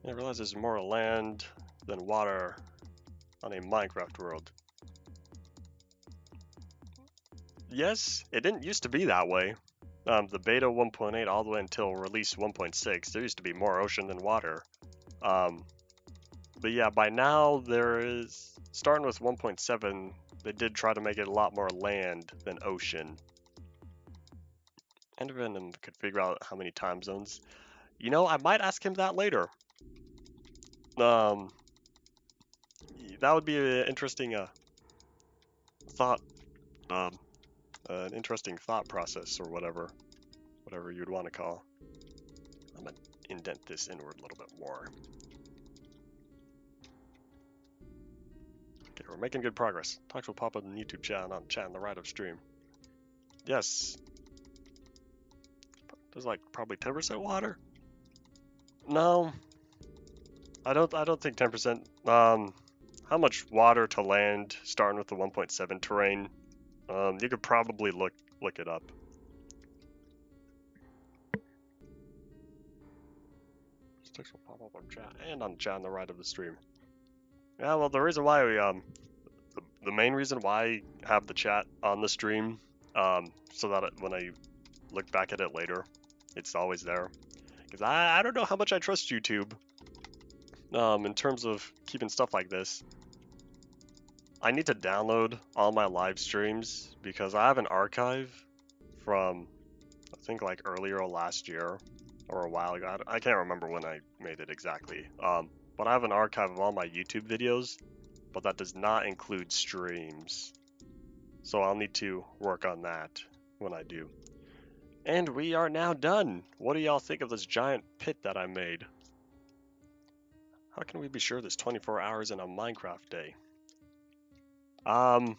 I realize there's more land than water on a Minecraft world. Yes, it didn't used to be that way. The beta 1.8 all the way until release 1.6, there used to be more ocean than water. But yeah, by now there is, starting with 1.7, they did try to make it a lot more land than ocean. Enderman could figure out how many time zones. You know, I might ask him that later. That would be an interesting thought, an interesting thought process, or whatever you'd want to call. I'm gonna indent this inward a little bit more. Okay, we're making good progress. Talks will pop up in the YouTube chat on chat on the right of stream. Yes. There's like probably 10% water. No, I don't think 10%. How much water to land starting with the 1.7 terrain? You could probably look it up. Sticks will pop up on chat and on chat on the right of the stream. Yeah, well, the reason why we the main reason why I have the chat on the stream, so that when I look back at it later, it's always there. Because I don't know how much I trust YouTube. In terms of keeping stuff like this. I need to download all my live streams because I have an archive from, I think, like earlier last year or a while ago. I can't remember when I made it exactly. But I have an archive of all my YouTube videos, but that does not include streams. So I'll need to work on that when I do. And we are now done. What do y'all think of this giant pit that I made? How can we be sure there's 24 hours in a Minecraft day? Because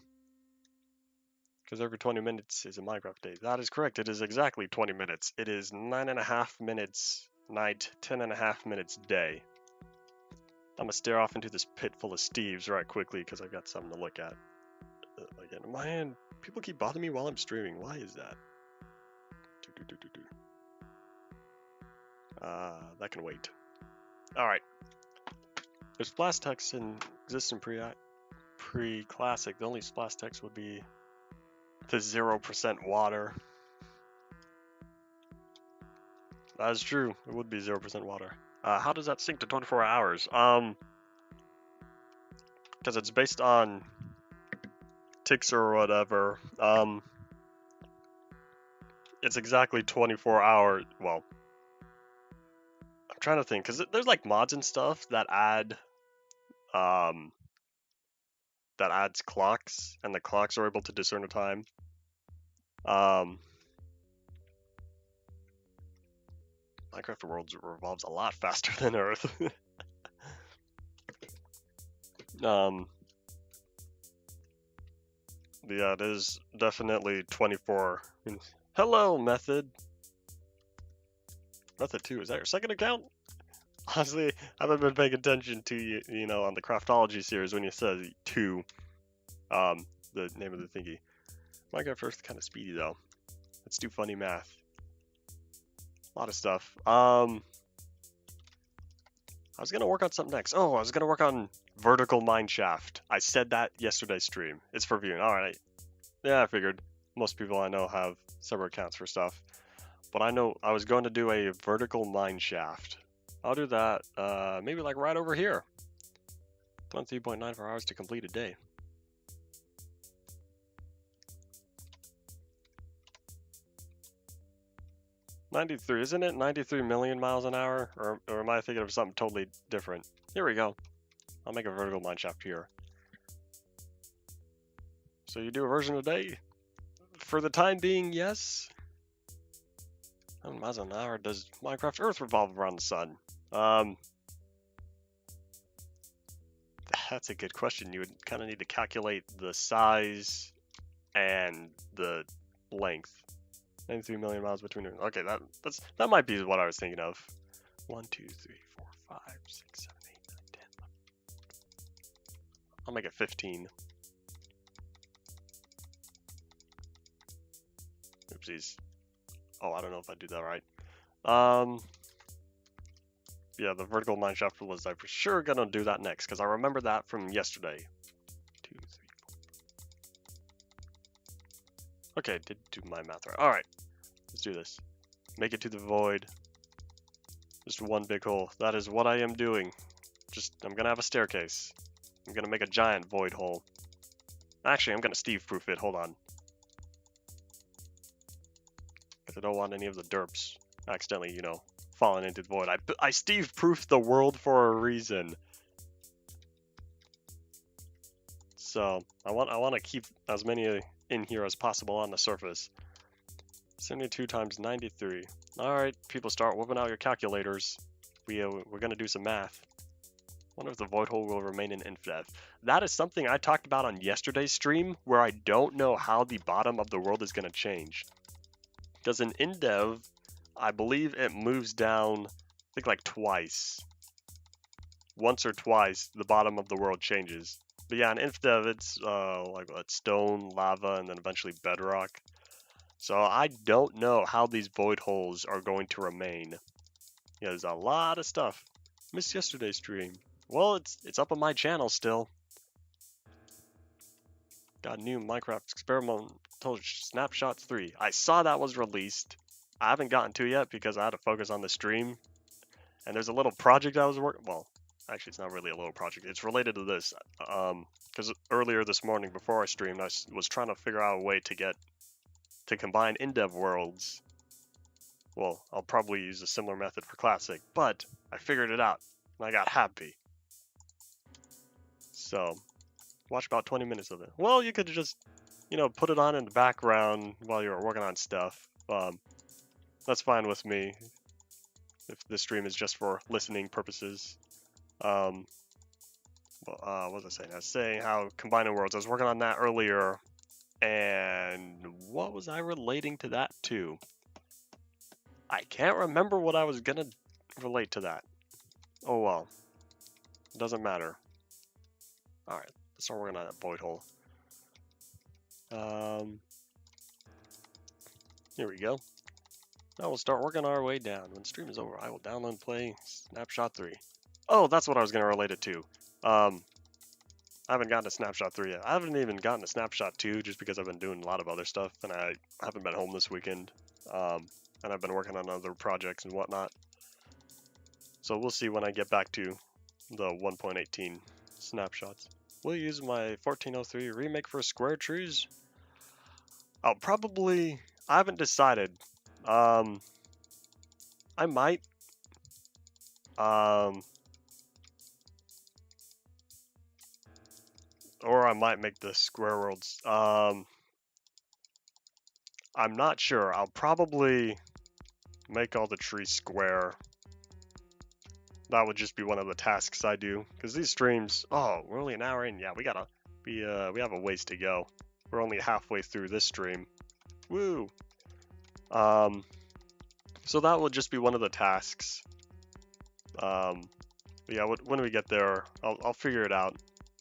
every 20 minutes is a Minecraft day. That is correct. It is exactly 20 minutes. It is 9.5 minutes night, 10.5 minutes day. I'm gonna stare off into this pit full of Steves right quickly because I've got something to look at. Again, man, people keep bothering me while I'm streaming. Why is that? That can wait. Alright. There's splash text in existing pre-classic. The only splash text would be the 0% water. That is true. It would be 0% water. How does that sync to 24 hours? Because it's based on ticks or whatever. It's exactly 24 hours. Well, I'm trying to think, because there's like mods and stuff that add that adds clocks, and the clocks are able to discern the time. Minecraft world revolves a lot faster than Earth. Yeah, it is definitely 24. Hello, Method. Method 2, is that your second account? Honestly, I haven't been paying attention to you know, on the Craftology series when you said 2, the name of the thingy. Minecraft Earth kind of speedy though. Let's do funny math. A lot of stuff. I was gonna work on something next. Oh, I was gonna work on vertical mine shaft. I said that yesterday's stream. It's for viewing. All right. Yeah, I figured. Most people I know have separate accounts for stuff. But I know I was going to do a vertical mine shaft. I'll do that maybe like right over here. 23.94 hours to complete a day. $93, isn't it 93 million miles an hour? Or am I thinking of something totally different? Here we go. I'll make a vertical mine shaft here. So you do a version a day? For the time being, yes. How many miles an hour does Minecraft Earth revolve around the sun? That's a good question. You would kind of need to calculate the size and the length. 93 million miles between them. Okay, that might be what I was thinking of. 1, 2, 3, 4, 5, 6, 7, 8, 9, 10. I'll make it 15. Oopsies. Oh, I don't know if I do that right. Yeah, the vertical mine shaft was I for sure gonna do that next because I remember that from yesterday. 2, 3, 4. Okay, did do my math right. All right, let's do this. Make it to the void. Just one big hole. That is what I am doing. I'm gonna have a staircase. I'm gonna make a giant void hole. Actually, I'm gonna Steve-proof it. Hold on. Because I don't want any of the derps accidentally, you know, falling into the void. I Steve-proofed the world for a reason. So I want to keep as many in here as possible on the surface. 72 times 93. All right, people, start whipping out your calculators. We're gonna do some math. Wonder if the void hole will remain in infinite. That is something I talked about on yesterday's stream, where I don't know how the bottom of the world is gonna change. Because in InDev, I believe it moves down, I think like twice. Once or twice, the bottom of the world changes. But yeah, in InDev, it's like what, stone, lava, and then eventually bedrock. So I don't know how these void holes are going to remain. Yeah, there's a lot of stuff. Missed yesterday's stream. Well, it's up on my channel still. Got new Minecraft Experimental Snapshots 3. I saw that was released. I haven't gotten to it yet because I had to focus on the stream. And there's a little project I was working. Well, actually, it's not really a little project. It's related to this. Because earlier this morning, before I streamed, I was trying to figure out a way to combine in-dev worlds. Well, I'll probably use a similar method for Classic, but I figured it out, and I got happy. So, watch about 20 minutes of it. Well, you could just you know, put it on in the background while you're working on stuff. That's fine with me if the stream is just for listening purposes. What was I saying? I was saying how combining worlds. I was working on that earlier, and what was I relating to that to? I can't remember what I was gonna relate to that. Oh well, it doesn't matter. All right, let's start working on that void hole. Here we go. Now we'll start working our way down. When stream is over, I will download and play Snapshot 3. Oh, that's what I was gonna relate it to. I haven't gotten to Snapshot 3 yet. I haven't even gotten to Snapshot 2 just because I've been doing a lot of other stuff and I haven't been home this weekend. And I've been working on other projects and whatnot. So we'll see when I get back to the 1.18 snapshots. Will you use my 1403 remake for square trees? I'll probably... I haven't decided. I might. Or I might make the square worlds. I'm not sure. I'll probably make all the trees square. That would just be one of the tasks I do. Because these streams, oh, we're only an hour in. Yeah, we have a ways to go. We're only halfway through this stream. Woo! So that will just be one of the tasks. Yeah, when we get there, I'll figure it out.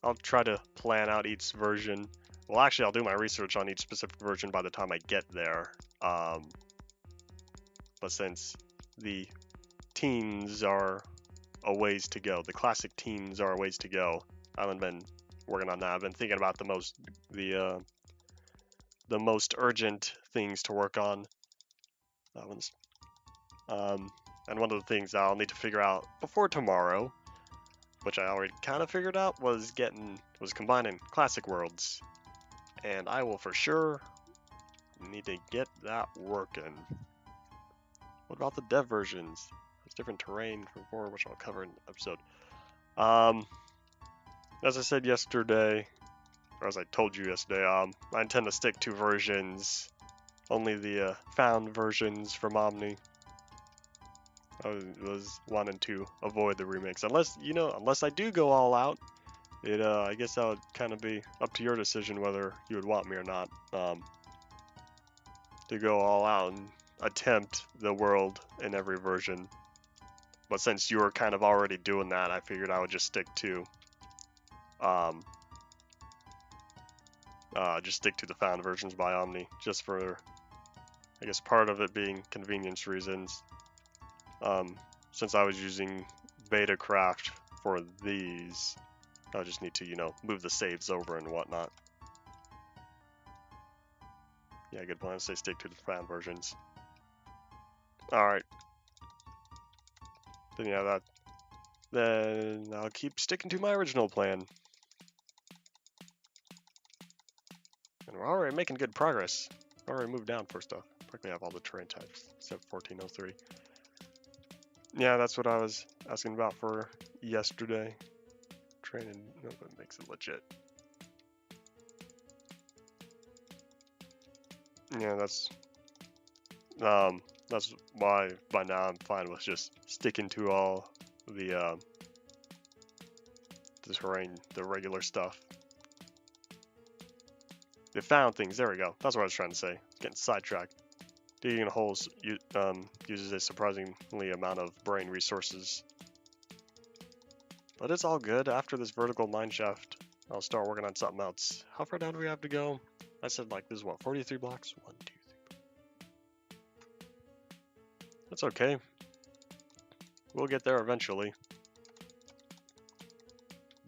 I'll try to plan out each version. Well, actually, I'll do my research on each specific version by the time I get there. But since the teens are a ways to go, the classic teens are a ways to go, I haven't been working on that. I've been thinking about the most urgent things to work on. That one's, and one of the things I'll need to figure out before tomorrow, which I already kind of figured out, was combining classic worlds, and I will for sure need to get that working. What about the dev versions? There's different terrain from before, which I'll cover in the episode. As I said yesterday, or as I told you yesterday, I intend to stick to versions, only the found versions from Omni. I was wanting to avoid the remakes, unless I do go all out. I guess that would kind of be up to your decision whether you would want me or not to go all out and attempt the world in every version. But since you were kind of already doing that, I figured I would just stick to the found versions by Omni, just for, I guess, part of it being convenience reasons. Since I was using Betacraft for these, I just need to, move the saves over and whatnot. Yeah, good plan. Say stick to the found versions. Alright. Then yeah, then I'll keep sticking to my original plan. And we're already making good progress. I already moved down for stuff. Practically have all the terrain types, except 1403. Yeah, that's what I was asking about for yesterday. Training, no, that makes it legit. Yeah, that's why by now I'm fine with just sticking to all the terrain, the regular stuff. The found things, there we go. That's what I was trying to say. Getting sidetracked. Digging holes uses a surprisingly amount of brain resources. But it's all good. After this vertical mine shaft, I'll start working on something else. How far down do we have to go? I said like this is what, 43 blocks? 1, 2, 3. That's okay. We'll get there eventually.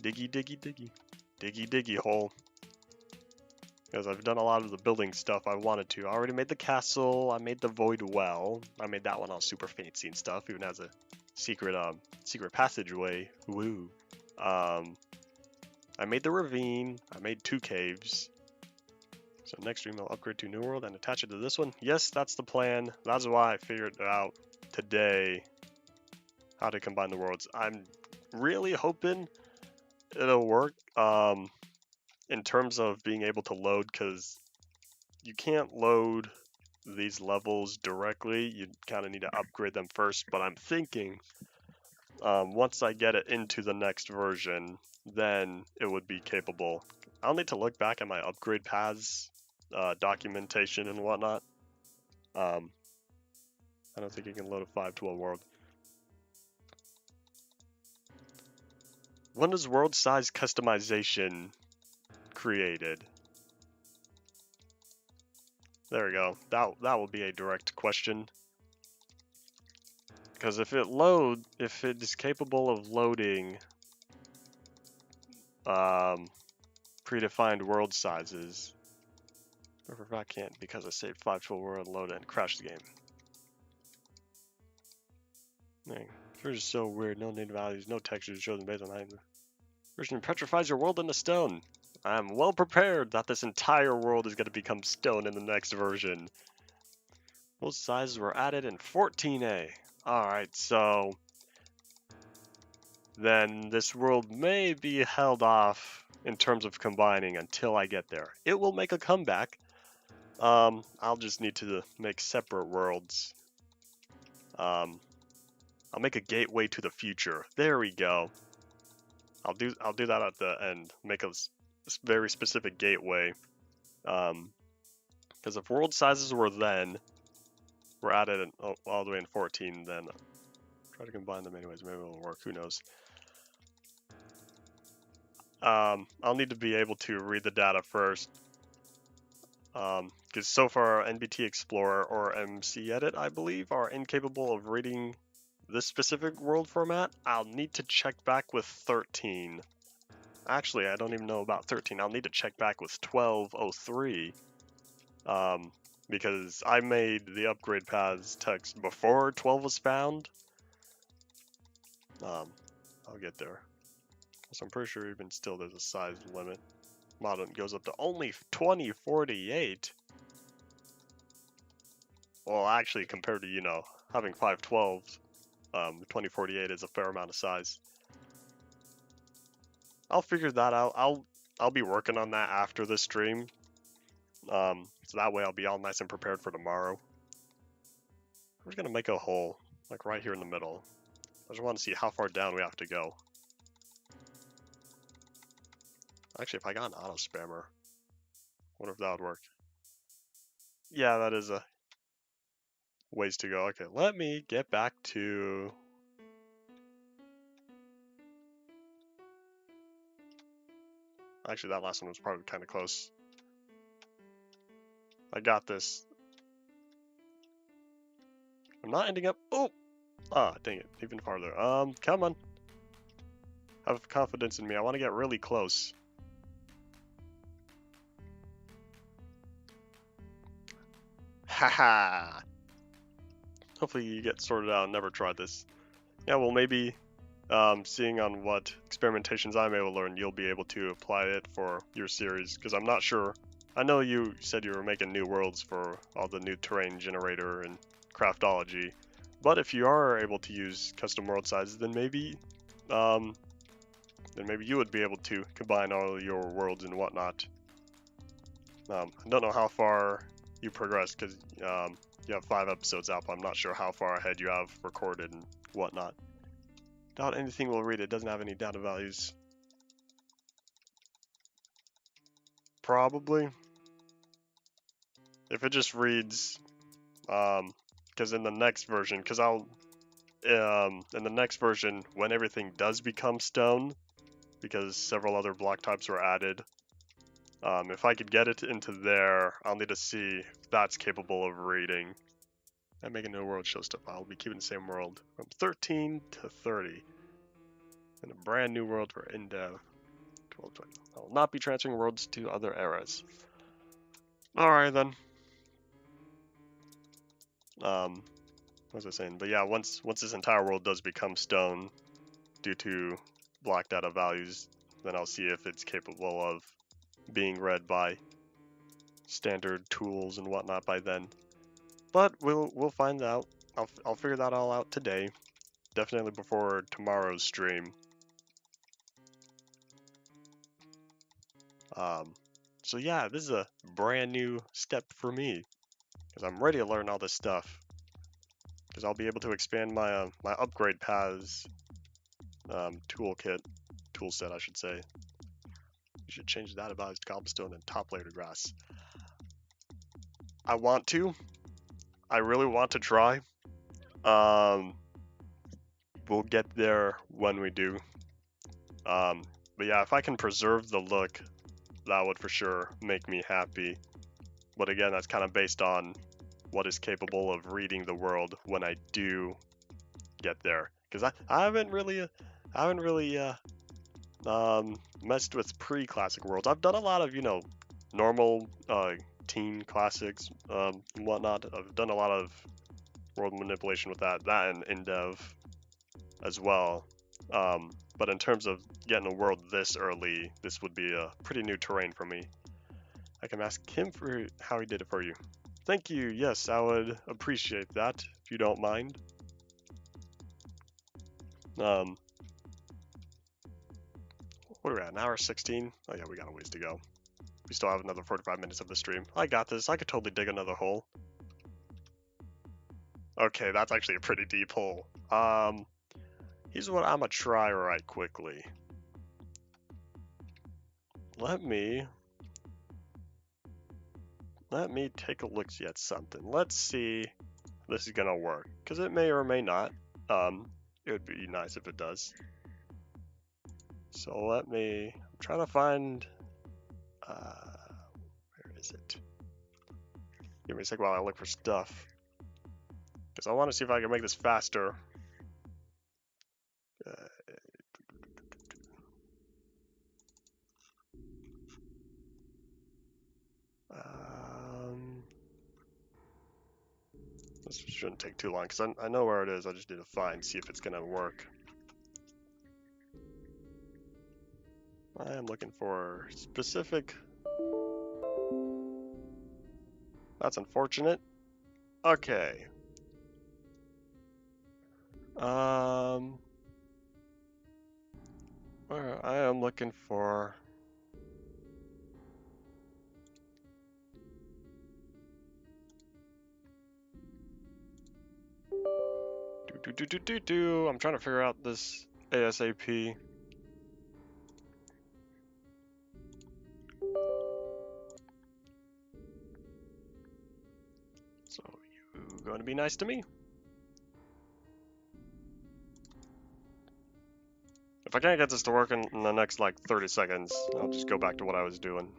Diggy, diggy, diggy. Diggy, diggy hole. Because I've done a lot of the building stuff I wanted to. I already made the castle, I made the void well. I made that one all super fancy and stuff, even has a secret passageway. Woo. I made the ravine, I made 2 caves. So next stream I'll upgrade to New World and attach it to this one. Yes, that's the plan. That's why I figured out today how to combine the worlds. I'm really hoping it'll work. In terms of being able to load, because you can't load these levels directly. You kind of need to upgrade them first, but I'm thinking once I get it into the next version, then it would be capable. I'll need to look back at my upgrade paths documentation and whatnot. I don't think you can load a 512 world. When is world size customization created? There we go. That will be a direct question. Because if it is capable of loading predefined world sizes, or if I can't because I saved 512 world load and crashed the game. Dang, this is so weird. No native values, no textures chosen based on height. Version petrifies your world into stone. I'm well prepared that this entire world is going to become stone in the next version. World sizes were added in 14A. Alright, so then this world may be held off in terms of combining until I get there. It will make a comeback. I'll just need to make separate worlds. I'll make a gateway to the future. There we go. I'll do that at the end. Make a very specific gateway. Because if world sizes were added in, all the way in 14, then try to combine them anyways. Maybe it'll work. Who knows? I'll need to be able to read the data first. Because so far NBT Explorer or MC Edit, I believe, are incapable of reading this specific world format. I'll need to check back with 13. Actually, I don't even know about 13. I'll need to check back with 1203. Because I made the upgrade paths text before 12 was found. I'll get there. So I'm pretty sure even still there's a size limit. Model goes up to only 2048. Well, actually, compared to, having 512s, 2048 is a fair amount of size. I'll figure that out. I'll be working on that after this stream. So that way I'll be all nice and prepared for tomorrow. We're just gonna make a hole, like right here in the middle. I just want to see how far down we have to go. Actually, if I got an auto spammer, wonder if that would work. Yeah, that is a ways to go. Okay, let me get back to... Actually, that last one was probably kind of close. I got this. I'm not ending up... Oh! Ah, dang it. Even farther. Come on. Have confidence in me. I want to get really close. Haha! Hopefully you get sorted out and never tried this. Yeah, well maybe seeing on what experimentations I'm able to learn, you'll be able to apply it for your series, because I'm not sure. I know you said you were making new worlds for all the new terrain generator and craftology, but if you are able to use custom world sizes, then maybe you would be able to combine all your worlds and whatnot. I don't know how far you progressed, because you have 5 episodes out, but I'm not sure how far ahead you have recorded and whatnot. Doubt anything will read it. Doesn't have any data values. Probably. If it just reads, because in the next version, in the next version, when everything does become stone, because several other block types were added, if I could get it into there, I'll need to see if that's capable of reading. And make a new world show stuff. I'll be keeping the same world from 13 to 30. And a brand new world for in-dev 1220. I will not be transferring worlds to other eras. Alright then. What was I saying? But yeah, once this entire world does become stone due to block data values, then I'll see if it's capable of being read by standard tools and whatnot by then. But we'll find out. I'll figure that all out today. Definitely before tomorrow's stream. So yeah, this is a brand new step for me, because I'm ready to learn all this stuff. Because I'll be able to expand my my upgrade paths tool set, I should say. You should change that about cobblestone and top layer to grass. I really want to try. We'll get there when we do. But yeah, if I can preserve the look, that would for sure make me happy. But again, that's kind of based on what is capable of reading the world when I do get there. Because I haven't really messed with pre-classic worlds. I've done a lot of, normal teen classics and whatnot. I've done a lot of world manipulation with that and in dev as well. But in terms of getting a world this early, this would be a pretty new terrain for me. I can ask him for how he did it for you. Thank you. Yes, I would appreciate that if you don't mind. What are we at? An hour 16? Oh yeah, we got a ways to go. We still have another 45 minutes of the stream. I got this. I could totally dig another hole. Okay, that's actually a pretty deep hole. Here's what I'm gonna try right quickly. Let me take a look-see at something. Let's see if this is gonna work, because it may or may not. It would be nice if it does. So I'm trying to find, where is it? Give me a sec while I look for stuff. Because I want to see if I can make this faster. This shouldn't take too long, because I know where it is. I just need to see if it's going to work. I am looking for specific. That's unfortunate. Okay. Where I am looking for. I'm trying to figure out this ASAP. So you going to be nice to me? If I can't get this to work in the next like 30 seconds, I'll just go back to what I was doing.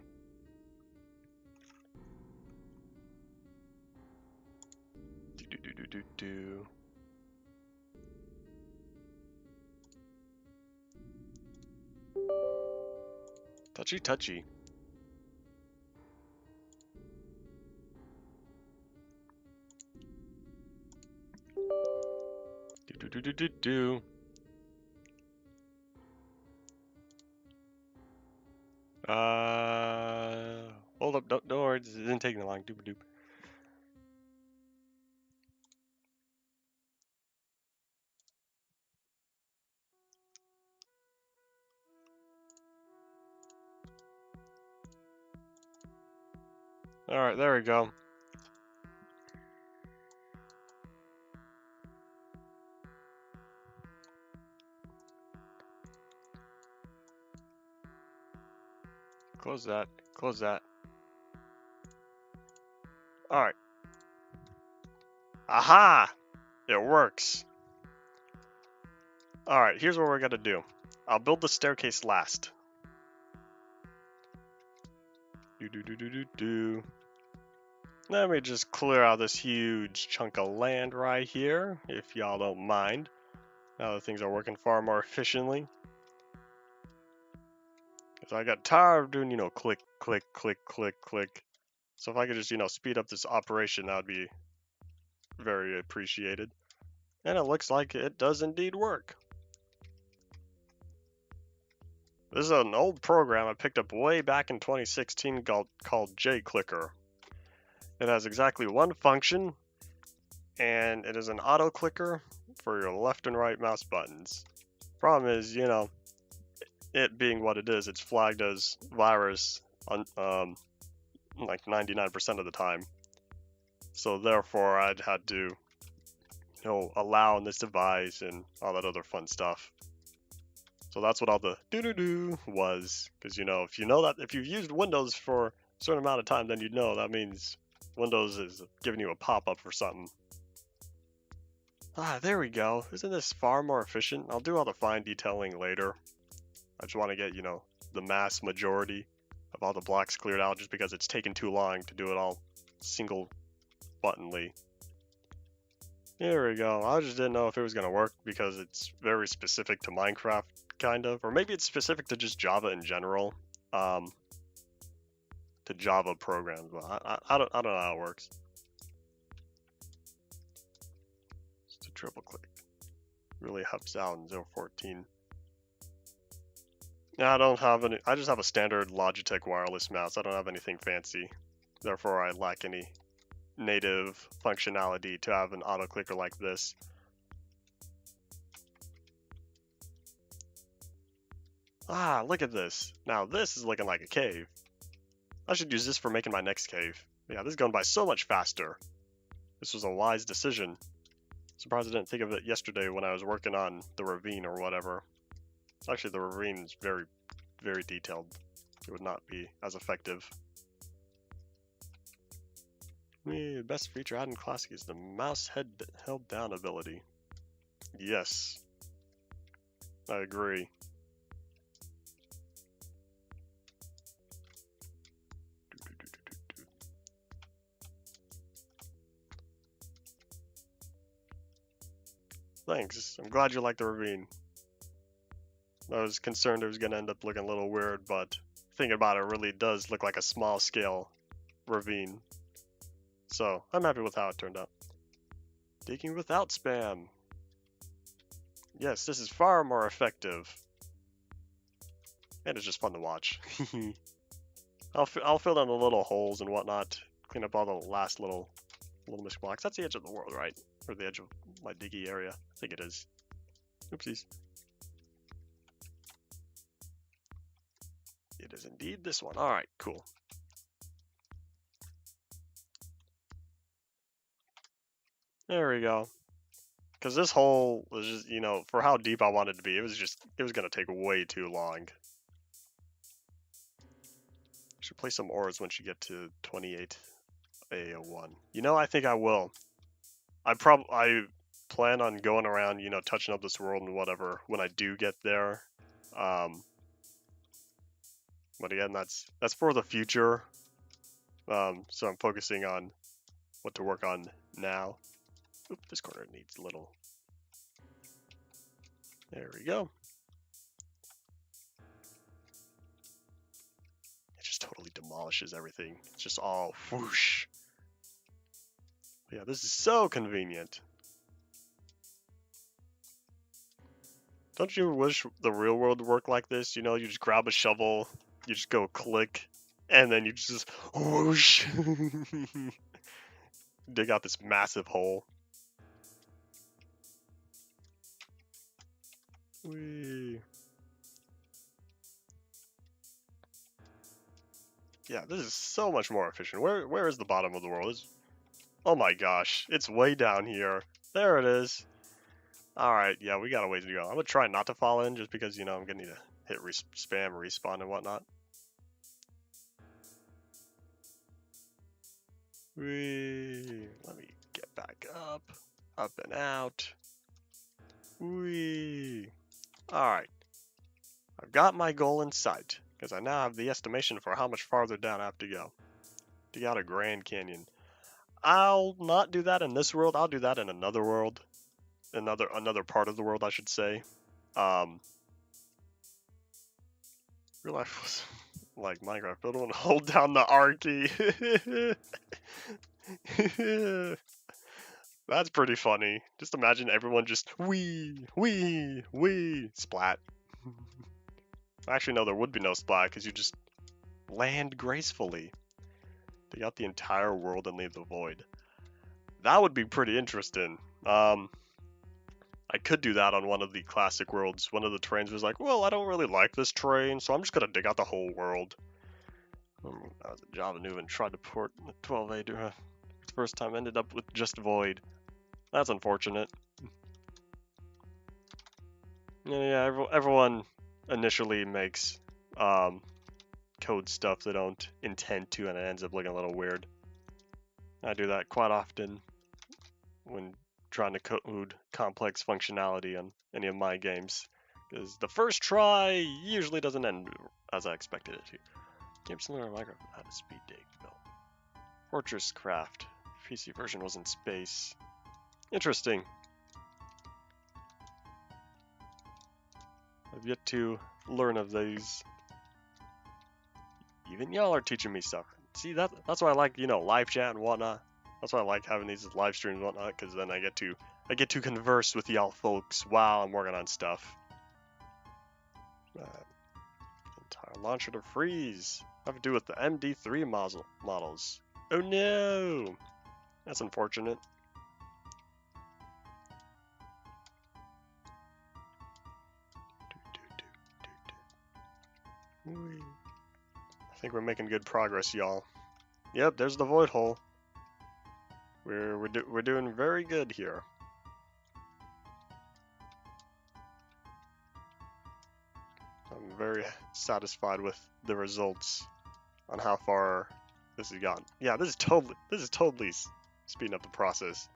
Touchy touchy. Hold up, don't worry, it didn't take me long. Doop doop. Alright, there we go. Close that. Close that. Alright. Aha! It works. Alright, here's what we're gonna do. I'll build the staircase last. Let me just clear out this huge chunk of land right here, if y'all don't mind. Now that things are working far more efficiently. Because I got tired of doing, click, click, click, click, click. So if I could just, speed up this operation, that would be very appreciated. And it looks like it does indeed work. This is an old program I picked up way back in 2016 called JClicker. It has exactly one function, and it is an auto clicker for your left and right mouse buttons. Problem is, it being what it is, it's flagged as virus like 99% of the time. So therefore, I'd had to, allow on this device and all that other fun stuff. So that's what all the do was, because if you've used Windows for a certain amount of time, then that means Windows is giving you a pop-up for something. There we go. Isn't this far more efficient? I'll do all the fine detailing later. I just want to get, the mass majority of all the blocks cleared out just because it's taken too long to do it all single buttonly. There we go. I just didn't know if it was going to work because it's very specific to Minecraft, kind of. Or maybe it's specific to just Java in general. To Java programs, but I don't know how it works. Just a triple click. Really helps out in 0.14. Yeah, I don't have any. I just have a standard Logitech wireless mouse. I don't have anything fancy. Therefore, I lack any native functionality to have an auto clicker like this. Look at this. Now this is looking like a cave. I should use this for making my next cave. Yeah, this is going by so much faster. This was a wise decision. Surprised I didn't think of it yesterday when I was working on the ravine or whatever. Actually, the ravine is very, very detailed. It would not be as effective. The best feature added in Classic is the mouse head held down ability. Yes, I agree. Thanks. I'm glad you like the ravine. I was concerned it was going to end up looking a little weird, but thinking about it, really does look like a small scale ravine. So I'm happy with how it turned out. Digging without spam. Yes, this is far more effective. And it's just fun to watch. I'll fill in the little holes and whatnot. Clean up all the last little missing blocks. That's the edge of the world, right? Or the edge of my diggy area. I think it is. Oopsies. It is indeed this one. Alright, cool. There we go. Because this hole was just, for how deep I wanted to be, it was going to take way too long. Should play some ores once you get to 28 A01. I think I will. I plan on going around, touching up this world and whatever when I do get there. But again, that's for the future. So I'm focusing on what to work on now. Oop, this corner needs a little. There we go. It just totally demolishes everything. It's just all whoosh. Yeah, this is so convenient. Don't you wish the real world worked like this? You just grab a shovel, you just go click, and then you just whoosh. Dig out this massive hole. Whee. Yeah, this is so much more efficient. Where is the bottom of the world? Oh my gosh, it's way down here. There it is. Alright, yeah, we got a ways to go. I'm gonna try not to fall in just because, I'm gonna need to hit spam, respawn, and whatnot. Whee. Let me get back up and out. Whee. Alright. I've got my goal in sight, because I now have the estimation for how much farther down I have to go. Dig out a Grand Canyon. I'll not do that in this world. I'll do that in another world. Another part of the world, I should say. Real life was like Minecraft, but I don't want to hold down the R key. That's pretty funny. Just imagine everyone just wee, splat. Actually, no, there would be no splat because you just land gracefully. Dig out the entire world and leave the void. That would be pretty interesting. I could do that on one of the classic worlds. One of the terrains was like, well, I don't really like this terrain, so I'm just gonna dig out the whole world. I was a Java noob and tried to port 12A to the first time, ended up with just void. That's unfortunate. Yeah, everyone initially makes code stuff they don't intend to, and it ends up looking a little weird. I do that quite often when trying to code complex functionality on any of my games, because the first try usually doesn't end as I expected it to. Game similar to Minecraft had a speed dig built. Fortress Craft. PC version was in space. Interesting. I've yet to learn of these. Even y'all are teaching me stuff. See, that's why I like, live chat and whatnot. That's why I like having these live streams and whatnot, because then I get to converse with y'all folks while I'm working on stuff. Entire launcher to freeze. Have to do with the MD3 models. Oh no! That's unfortunate. I think we're making good progress, y'all. Yep, there's the void hole. We're doing very good here. I'm very satisfied with the results on how far this has gone. Yeah, this is totally speeding up the process.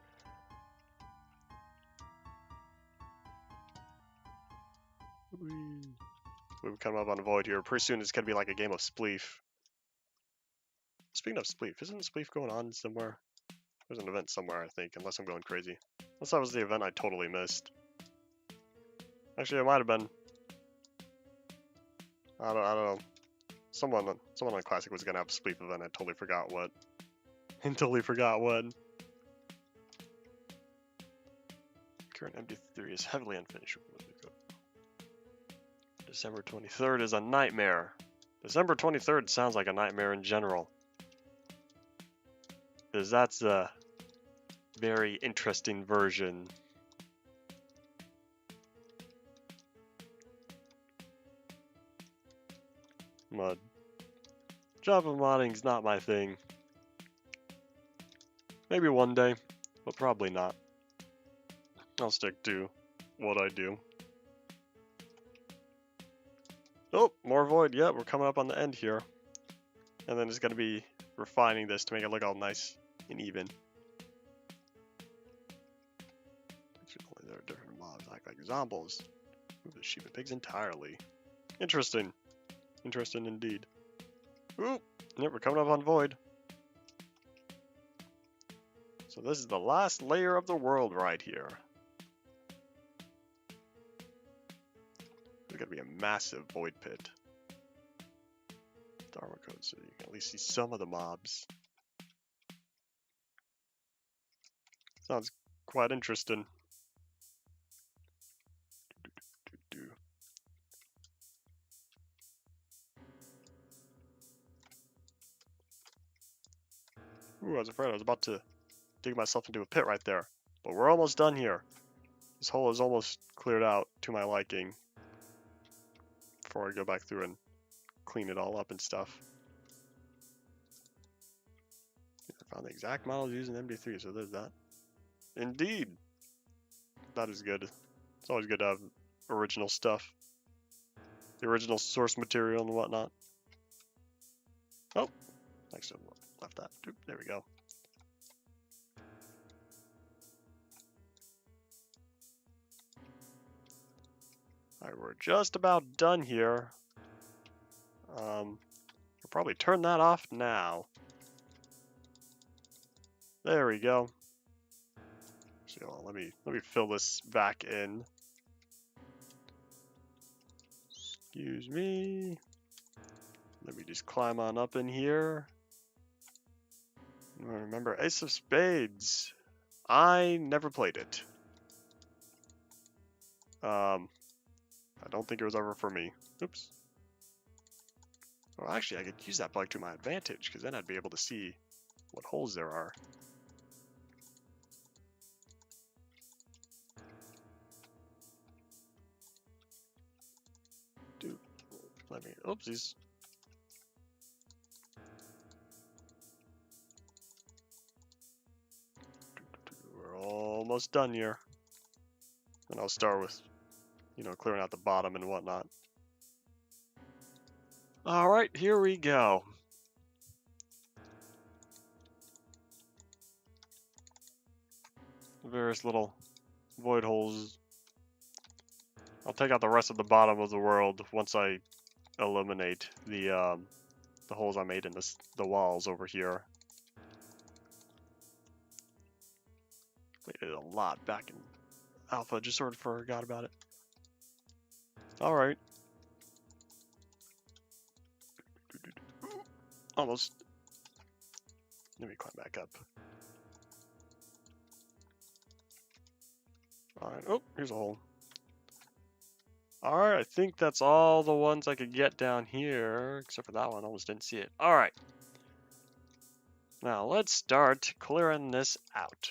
We've come up on a void here. Pretty soon it's gonna be like a game of Spleef. Speaking of Spleef, isn't Spleef going on somewhere? There's an event somewhere, I think, unless I'm going crazy. Unless that was the event I totally missed. Actually, it might have been. I don't know. Someone on Classic was gonna have a Spleef event. I totally forgot what. Current MD3 is heavily unfinished. December 23rd is a nightmare. December 23rd sounds like a nightmare in general. Because that's a very interesting version. Mud. Java modding's not my thing. Maybe one day, but probably not. I'll stick to what I do. Oh, more void. Yeah, we're coming up on the end here. And then it's going to be refining this to make it look all nice and even. Actually, there are different mobs act like zombies. Move the sheep and pigs entirely. Interesting. Interesting indeed. Ooh, yep, we're coming up on void. So this is the last layer of the world right here. There's gonna be a massive void pit. Dharma code so you can at least see some of the mobs. Sounds quite interesting. Ooh, I was afraid I was about to dig myself into a pit right there. But we're almost done here. This hole is almost cleared out to my liking. Before I go back through and clean it all up and stuff. I found the exact models using MD3, so there's that. Indeed! That is good. It's always good to have original stuff. The original source material and whatnot. Oh! Actually, left that. There we go. Alright, we're just about done here. We'll probably turn that off now. There we go. So let me fill this back in. Excuse me. Let me just climb on up in here. Remember Ace of Spades. I never played it. I don't think it was ever for me. Oops. Well, actually, I could use that bug to my advantage, because then I'd be able to see what holes there are. Dude, let me, oopsies. almost done here. And I'll start with, you know, clearing out the bottom and whatnot. Alright, here we go. Various little void holes. I'll take out the rest of the bottom of the world once I eliminate the holes I made in the walls over here. We did a lot back in Alpha, just sort of forgot about it. Alright. Almost. Let me climb back up. Alright, oh, here's a hole. Alright, I think that's all the ones I could get down here, except for that one, I almost didn't see it. Alright. Now, let's start clearing this out.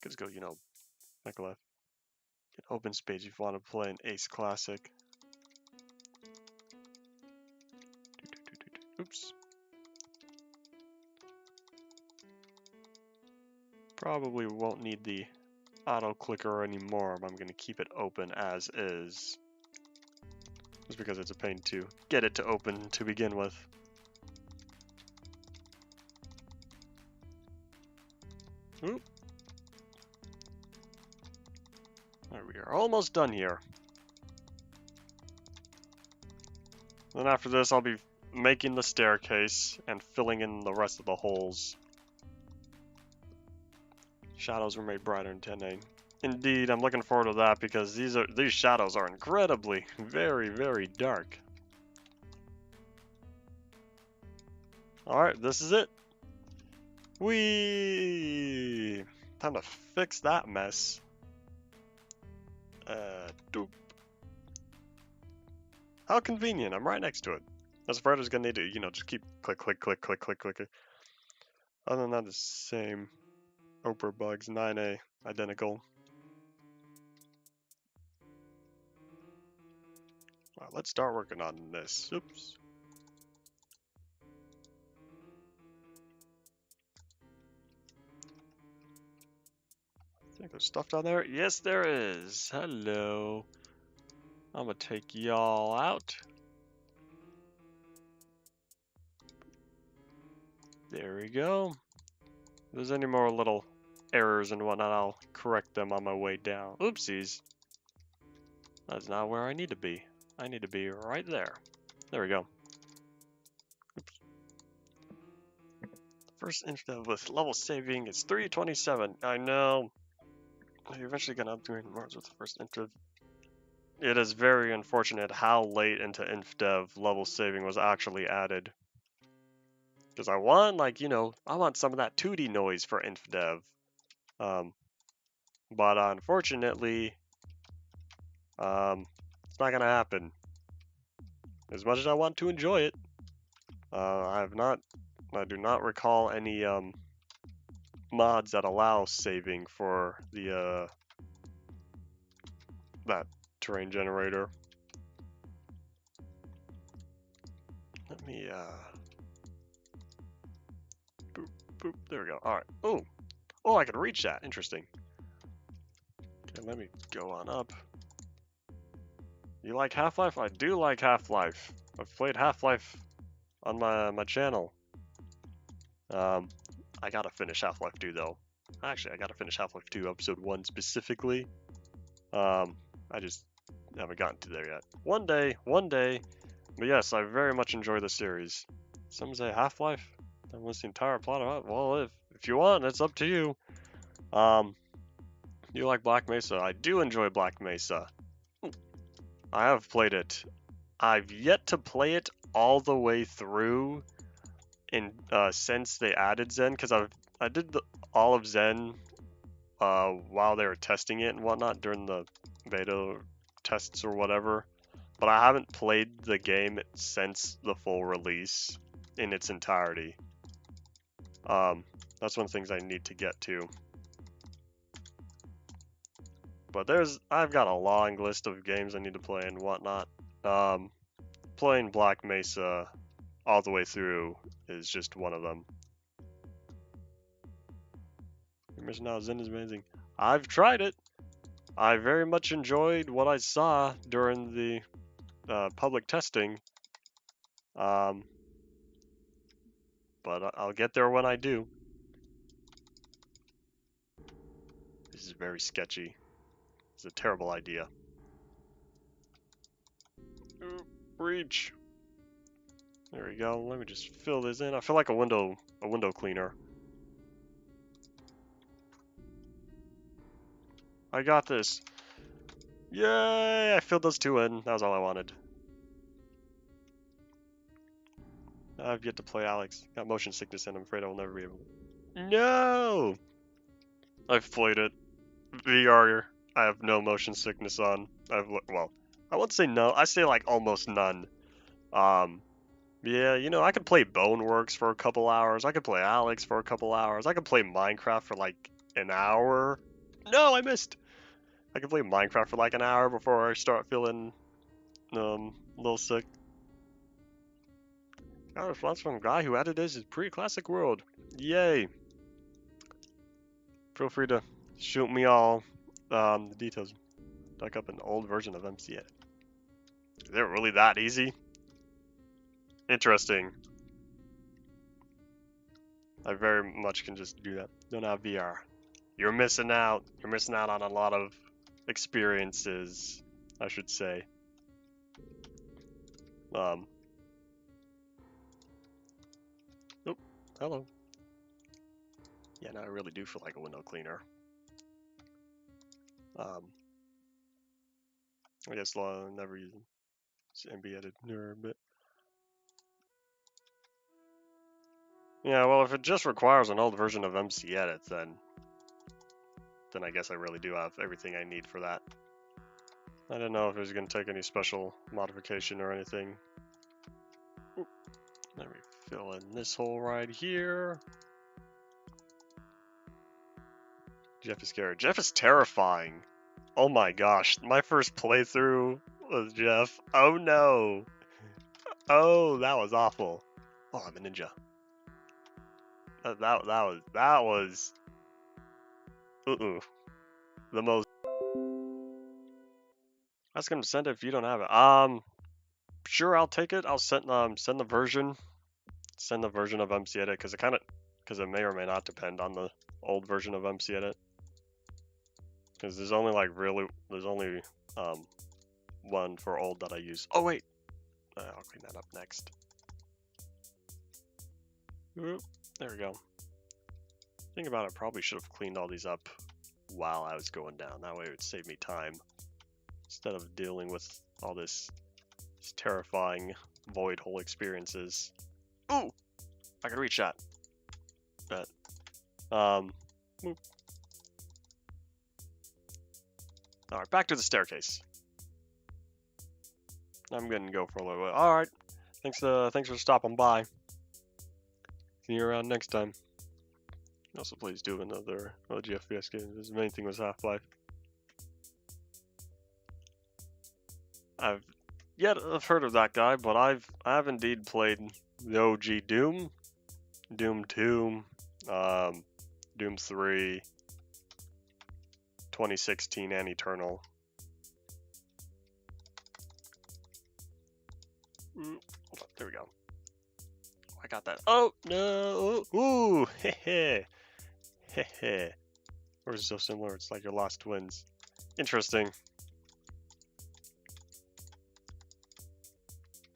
Let's go, you know, back left. Get open space if you want to play an Ace Classic. Oops. Probably won't need the auto clicker anymore, but I'm going to keep it open as is. Just because it's a pain to get it to open to begin with. Oop. There we are, almost done here. Then after this, I'll be making the staircase and filling in the rest of the holes. Shadows were made brighter in 10.8. Indeed, I'm looking forward to that because these shadows are incredibly, very, very dark. Alright, this is it. Whee! Time to fix that mess. Doop. How convenient, I'm right next to it. That's right, I was gonna need to, you know, just keep click, click, click, click, click, click. Other than that, the same. Oper bugs, 9A, identical. Well, let's start working on this. Oops. I think there's stuff down there. Yes, there is. Hello. I'm gonna take y'all out. There we go. If there's any more little errors and whatnot, I'll correct them on my way down. Oopsies. That's not where I need to be. I need to be right there. There we go. Oops. First instance with level saving is 327. I know. You're eventually gonna upgrade Mars with the first inf. It is very unfortunate how late into InfDev level saving was actually added. Because I want, like, you know, I want some of that 2D noise for InfDev. But unfortunately, it's not gonna happen. As much as I want to enjoy it, I do not recall any mods that allow saving for the that terrain generator. Let me boop boop. There we go. All right. Oh, I can reach that. Interesting. Okay, let me go on up. You like Half-Life? I do like Half-Life. I've played Half-Life on my channel. I gotta finish Half-Life 2 though. Actually, I gotta finish Half-Life 2 Episode 1 specifically. I just haven't gotten to there yet. One day. But yes, I very much enjoy the series. Some say Half-Life? That was the entire plot of it. Well, if you want, it's up to you. You like Black Mesa? I do enjoy Black Mesa. I have played it. I've yet to play it all the way through since they added Zen, because I did all of Zen while they were testing it and whatnot during the beta tests or whatever, but I haven't played the game since the full release in its entirety. That's one of the things I need to get to. But I've got a long list of games I need to play and whatnot. Playing Black Mesa all the way through is just one of them. You're missing out. Zen is amazing. I've tried it. I very much enjoyed what I saw during the public testing. But I'll get there when I do. This is very sketchy. It's a terrible idea. Breach. There we go. Let me just fill this in. I feel like a window cleaner. I got this. Yay! I filled those two in. That was all I wanted. I've yet to play Alex. Got motion sickness and I'm afraid I will never be able. No! I've played it. VR, I have no motion sickness on. Well, I wouldn't say no. I say like almost none. Yeah, you know, I could play Boneworks for a couple hours. I could play Alex for a couple hours. I could play Minecraft for like an hour. No, I missed. I could play Minecraft for like an hour before I start feeling a little sick. Got a response from a guy who added this is pre-classic world. Yay. Feel free to shoot me all the details. Dug up an old version of MCA. Is it really that easy? Interesting. I very much can just do that. Don't have VR. You're missing out. You're missing out on a lot of experiences, I should say. Oh, hello. Yeah, no, I really do feel like a window cleaner. I guess I'll never use them. It's MB editor, but yeah, well, if it just requires an old version of MC Edit, then I guess I really do have everything I need for that. I didn't know if it was going to take any special modification or anything. Oop. Let me fill in this hole right here. Jeff is scared. Jeff is terrifying. Oh my gosh, my first playthrough was Jeff. Oh no. Oh, that was awful. Oh, I'm a ninja. That was the most. Ask him to send it if you don't have it. Sure, I'll take it. I'll send the version of MC Edit because it may or may not depend on the old version of MC Edit. Because there's only one for old that I use. Oh wait, I'll clean that up next. Oop, there we go. Think about it, probably should have cleaned all these up while I was going down. That way it would save me time instead of dealing with all these terrifying void hole experiences. Ooh, I can reach that. Whoop. All right, back to the staircase. I'm gonna go for a little bit. All right, thanks for stopping by. See you around next time. Also, please do another OG FPS game. His main thing was Half-Life. I've heard of that guy, but I have indeed played the OG Doom, Doom 2, Doom 3, 2016, and Eternal. There we go. I got that. Oh no! Ooh, hehe, hehe. Or is it so similar? It's like your lost twins. Interesting.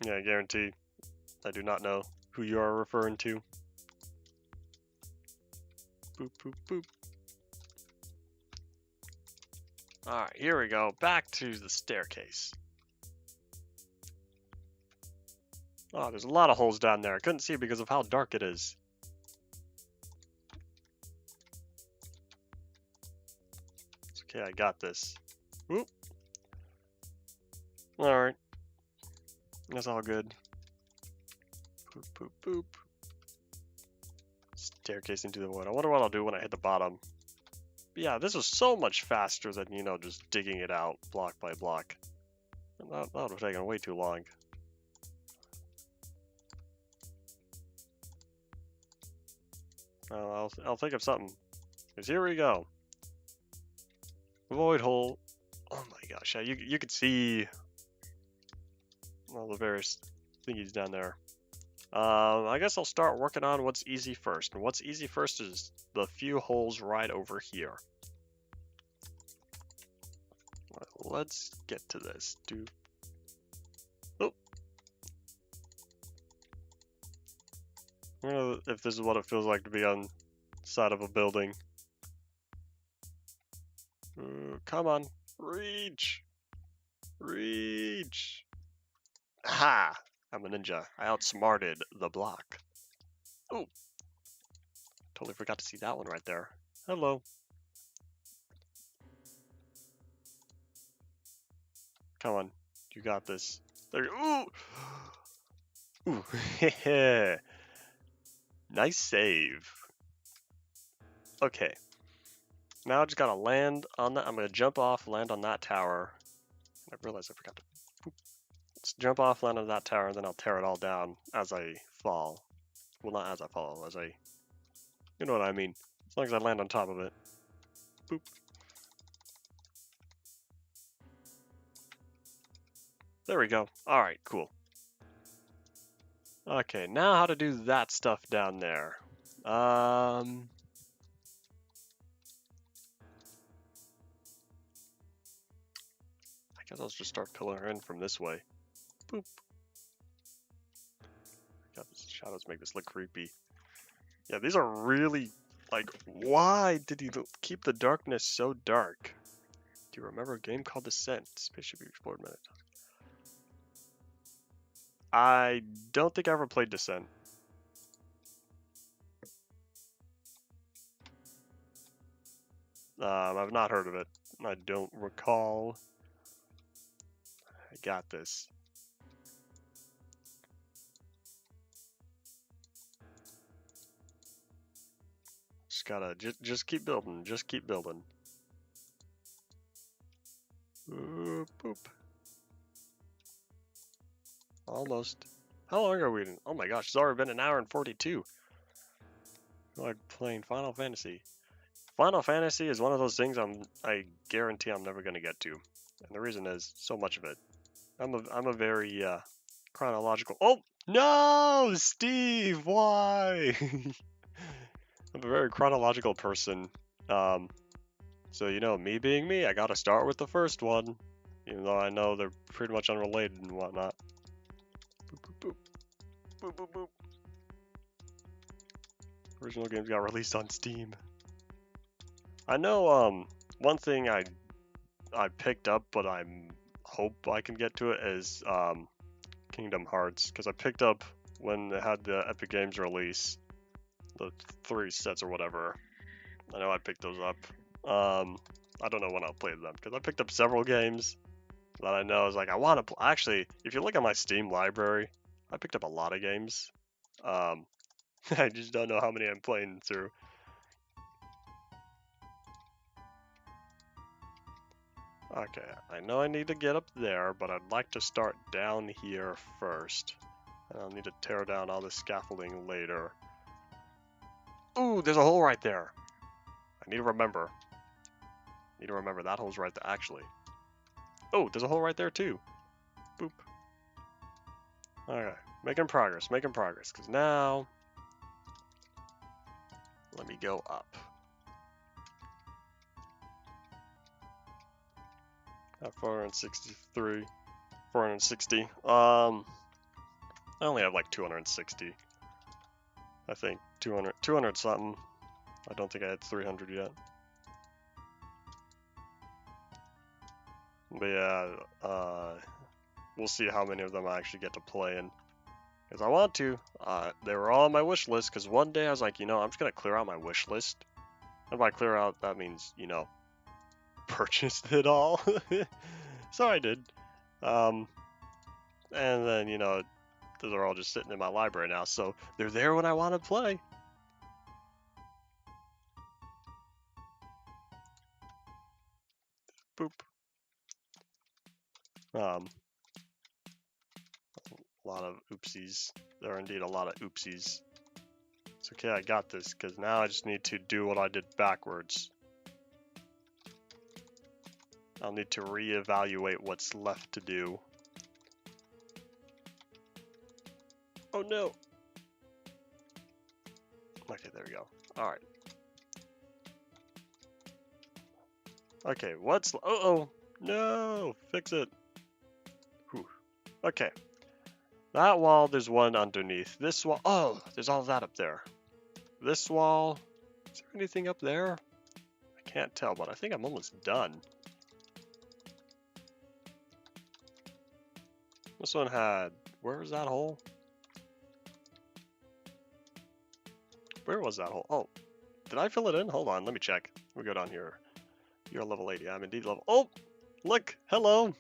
Yeah, I guarantee I do not know who you are referring to. Boop, boop, boop. Alright, here we go. Back to the staircase. Oh, there's a lot of holes down there. I couldn't see because of how dark it is. It's okay, I got this. Whoop. Alright. That's all good. Boop, boop, boop. Staircase into the wood. I wonder what I'll do when I hit the bottom. But yeah, this was so much faster than, you know, just digging it out block by block. That would have taken way too long. I'll think of something. Because here we go. Void hole. Oh my gosh, yeah, you could see all the various thingies down there. I guess I'll start working on what's easy first. And what's easy first is the few holes right over here. Let's get to this, dude. Oh. I don't know if this is what it feels like to be on the side of a building. Come on, reach! Reach! Ha! I'm a ninja. I outsmarted the block. Oh! Totally forgot to see that one right there. Hello. Come on. You got this. There you Ooh! Ooh. Nice save. Okay. Now I just gotta land on that. I'm gonna jump off, land on that tower. I realized I forgot to. Let's jump off, land on that tower, and then I'll tear it all down as I fall. Well, not as I fall, as I. You know what I mean. As long as I land on top of it. Boop. There we go. Alright, cool. Okay, now how to do that stuff down there. I guess I'll just start pillaring in from this way. Boop. God, these shadows make this look creepy. Yeah, these are really, like, why did he keep the darkness so dark? Do you remember a game called Descent? Space should be explored many times. I don't think I ever played Descent. I've not heard of it. I don't recall. I got this. Just gotta, just keep building. Just keep building. Boop. Almost. How long are we in? Oh my gosh, it's already been an hour and 42. Like playing Final Fantasy. Final Fantasy is one of those things I guarantee I'm never gonna get to. And the reason is so much of it. I'm a very chronological. Oh no, Steve, why? I'm a very chronological person. So you know, me being me, I gotta start with the first one, even though I know they're pretty much unrelated and whatnot. Boop boop boop. Boop boop boop. Original games got released on Steam. I know one thing I picked up, but I hope I can get to it is Kingdom Hearts, because I picked up when they had the Epic Games release, the 3 sets or whatever. I know I picked those up. I don't know when I'll play them, because I picked up several games that I know is like I want to play. Actually, if you look at my Steam library, I picked up a lot of games. I just don't know how many I'm playing through. Okay, I know I need to get up there, but I'd like to start down here first. And I'll need to tear down all the scaffolding later. Ooh, there's a hole right there. I need to remember. That hole's right there, actually. Oh, there's a hole right there too. Boop. Okay, making progress, because now, let me go up. 463, 460. I only have like 260. I think 200 something. I don't think I had 300 yet. But yeah, we'll see how many of them I actually get to play in. Because I want to. They were all on my wish list, because one day I was like, you know, I'm just going to clear out my wish list. And by clear out, that means, you know, purchased it all. So I did. And then, you know, those are all just sitting in my library now, so they're there when I want to play. Boop. A lot of oopsies. There are indeed a lot of oopsies. It's okay, I got this, because now I just need to do what I did backwards. I'll need to reevaluate what's left to do. Oh no! Okay, there we go. Alright. Okay, what's... Uh-oh! No! Fix it! Whew. Okay. That wall, there's one underneath. This wall... Oh! There's all that up there. This wall... Is there anything up there? I can't tell, but I think I'm almost done. This one had... Where was that hole? Where was that hole? Oh. Did I fill it in? Hold on, let me check. We go down here. You're level 80. I'm indeed level... Oh! Look! Hello! Do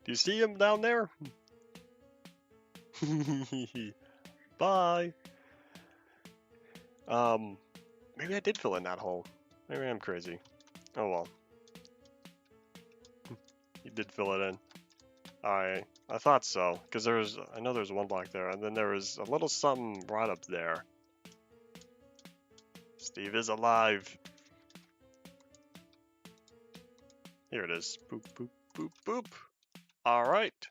you see him down there? Bye! Maybe I did fill in that hole. Maybe I'm crazy. Oh well. You did fill it in. Alright. I thought so. Because there's... I know there's one block there. And then there was a little something right up there. Steve is alive. Here it is. Boop, boop, boop, boop. Alright.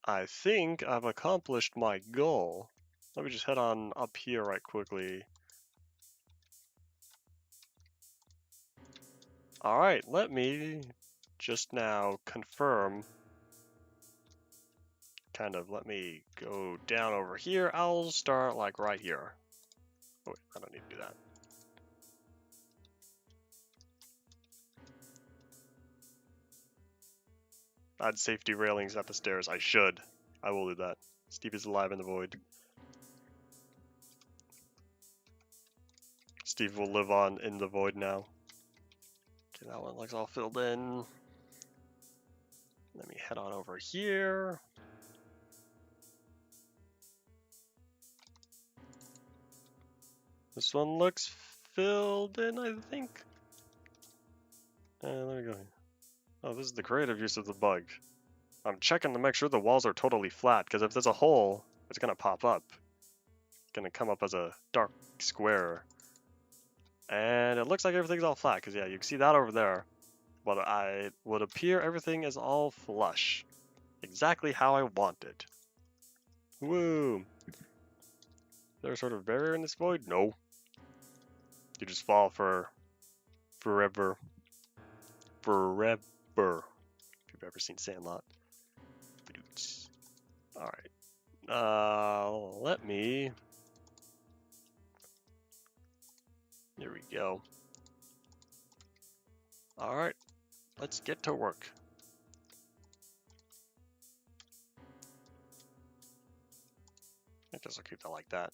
I think I've accomplished my goal. Let me just head on up here right quickly. Alright, let me just now confirm. Let me go down over here. I'll start like right here. Oh wait, I don't need to do that. Add safety railings at the stairs. I should. I will do that. Steve is alive in the void. Steve will live on in the void now. Okay, that one looks all filled in. Let me head on over here. This one looks filled in, I think. Let me go here. Oh, this is the creative use of the bug. I'm checking to make sure the walls are totally flat, because if there's a hole, it's going to pop up. It's going to come up as a dark square. And it looks like everything's all flat, because yeah, you can see that over there. But it would appear everything is all flush. Exactly how I want it. Woo! Is there a sort of barrier in this void? No. You just fall for forever. Forever. If you've ever seen Sandlot. Alright. Let me... There we go. Alright. Let's get to work. I guess I'll keep that like that.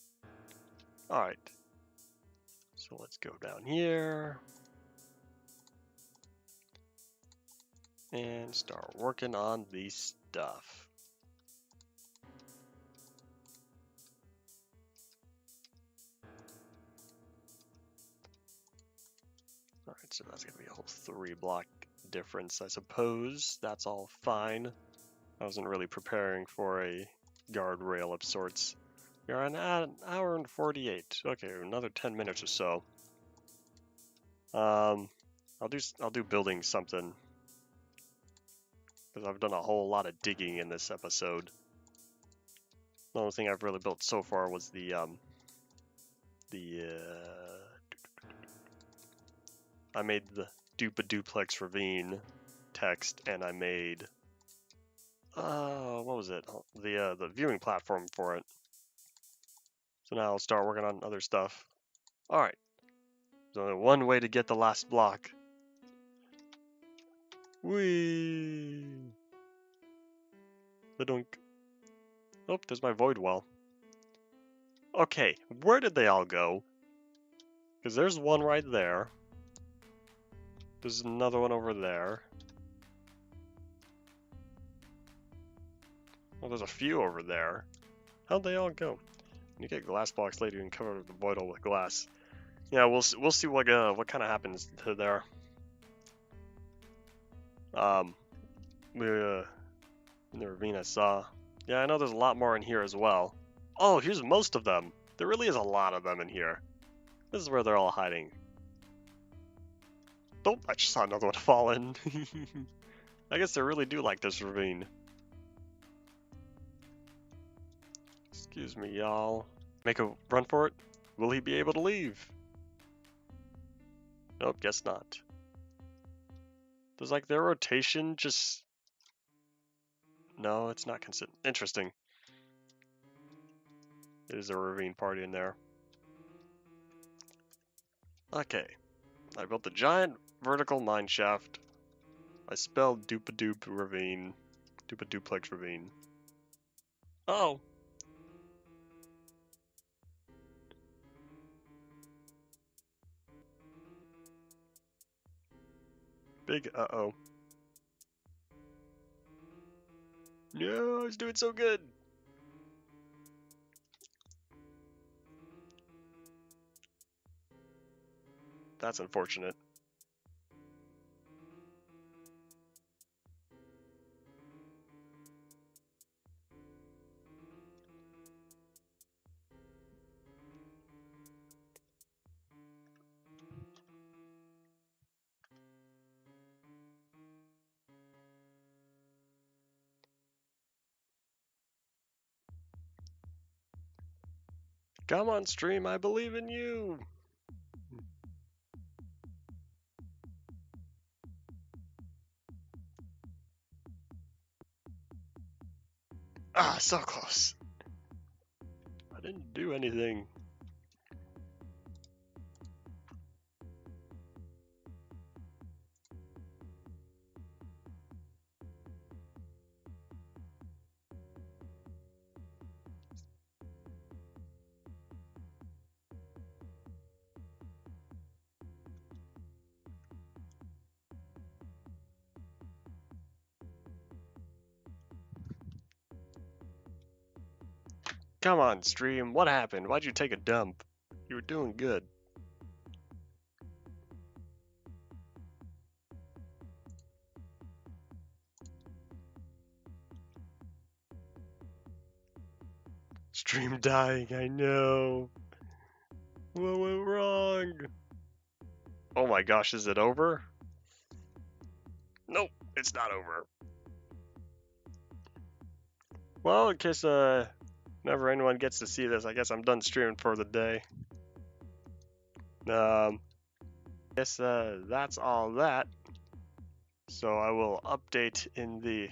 Alright. So let's go down here. And start working on the stuff. Alright, so that's going to be a whole 3-block difference, I suppose. That's all fine. I wasn't really preparing for a guardrail of sorts. We're on an hour and 48. Okay, another 10 minutes or so. I'll do building something. Because I've done a whole lot of digging in this episode. The only thing I've really built so far was I made the Duplex Ravine text, and I made what was it? The viewing platform for it. So now I'll start working on other stuff. Alright. There's only one way to get the last block. Whee! Badunk. Oh, there's my void well. Okay, where did they all go? Because there's one right there. There's another one over there. Well, there's a few over there. How'd they all go? When you get glass blocks later, you can cover the void hole with glass. Yeah, we'll see what kind of happens to there. In the ravine I saw. Yeah, I know there's a lot more in here as well. Oh, here's most of them. There really is a lot of them in here. This is where they're all hiding. Oh, I just saw another one fall in. I guess they really do like this ravine. Excuse me, y'all. Make a run for it? Will he be able to leave? Nope, guess not. Does like their rotation just... No, it's not consistent. Interesting. There's a ravine party in there. Okay. I built a giant vertical mine shaft. I spelled Dupa-Dupe Ravine. Duplex Ravine. Oh! Big uh-oh. No, I was doing so good! That's unfortunate. Come on, stream, I believe in you! Ah, so close. I didn't do anything. Come on, stream, what happened? Why'd you take a dump? You were doing good. Stream dying, I know. What went wrong? Oh my gosh, is it over? Nope, it's not over. Well, in case never anyone gets to see this, I guess I'm done streaming for the day. Guess that's all that. So I will update in the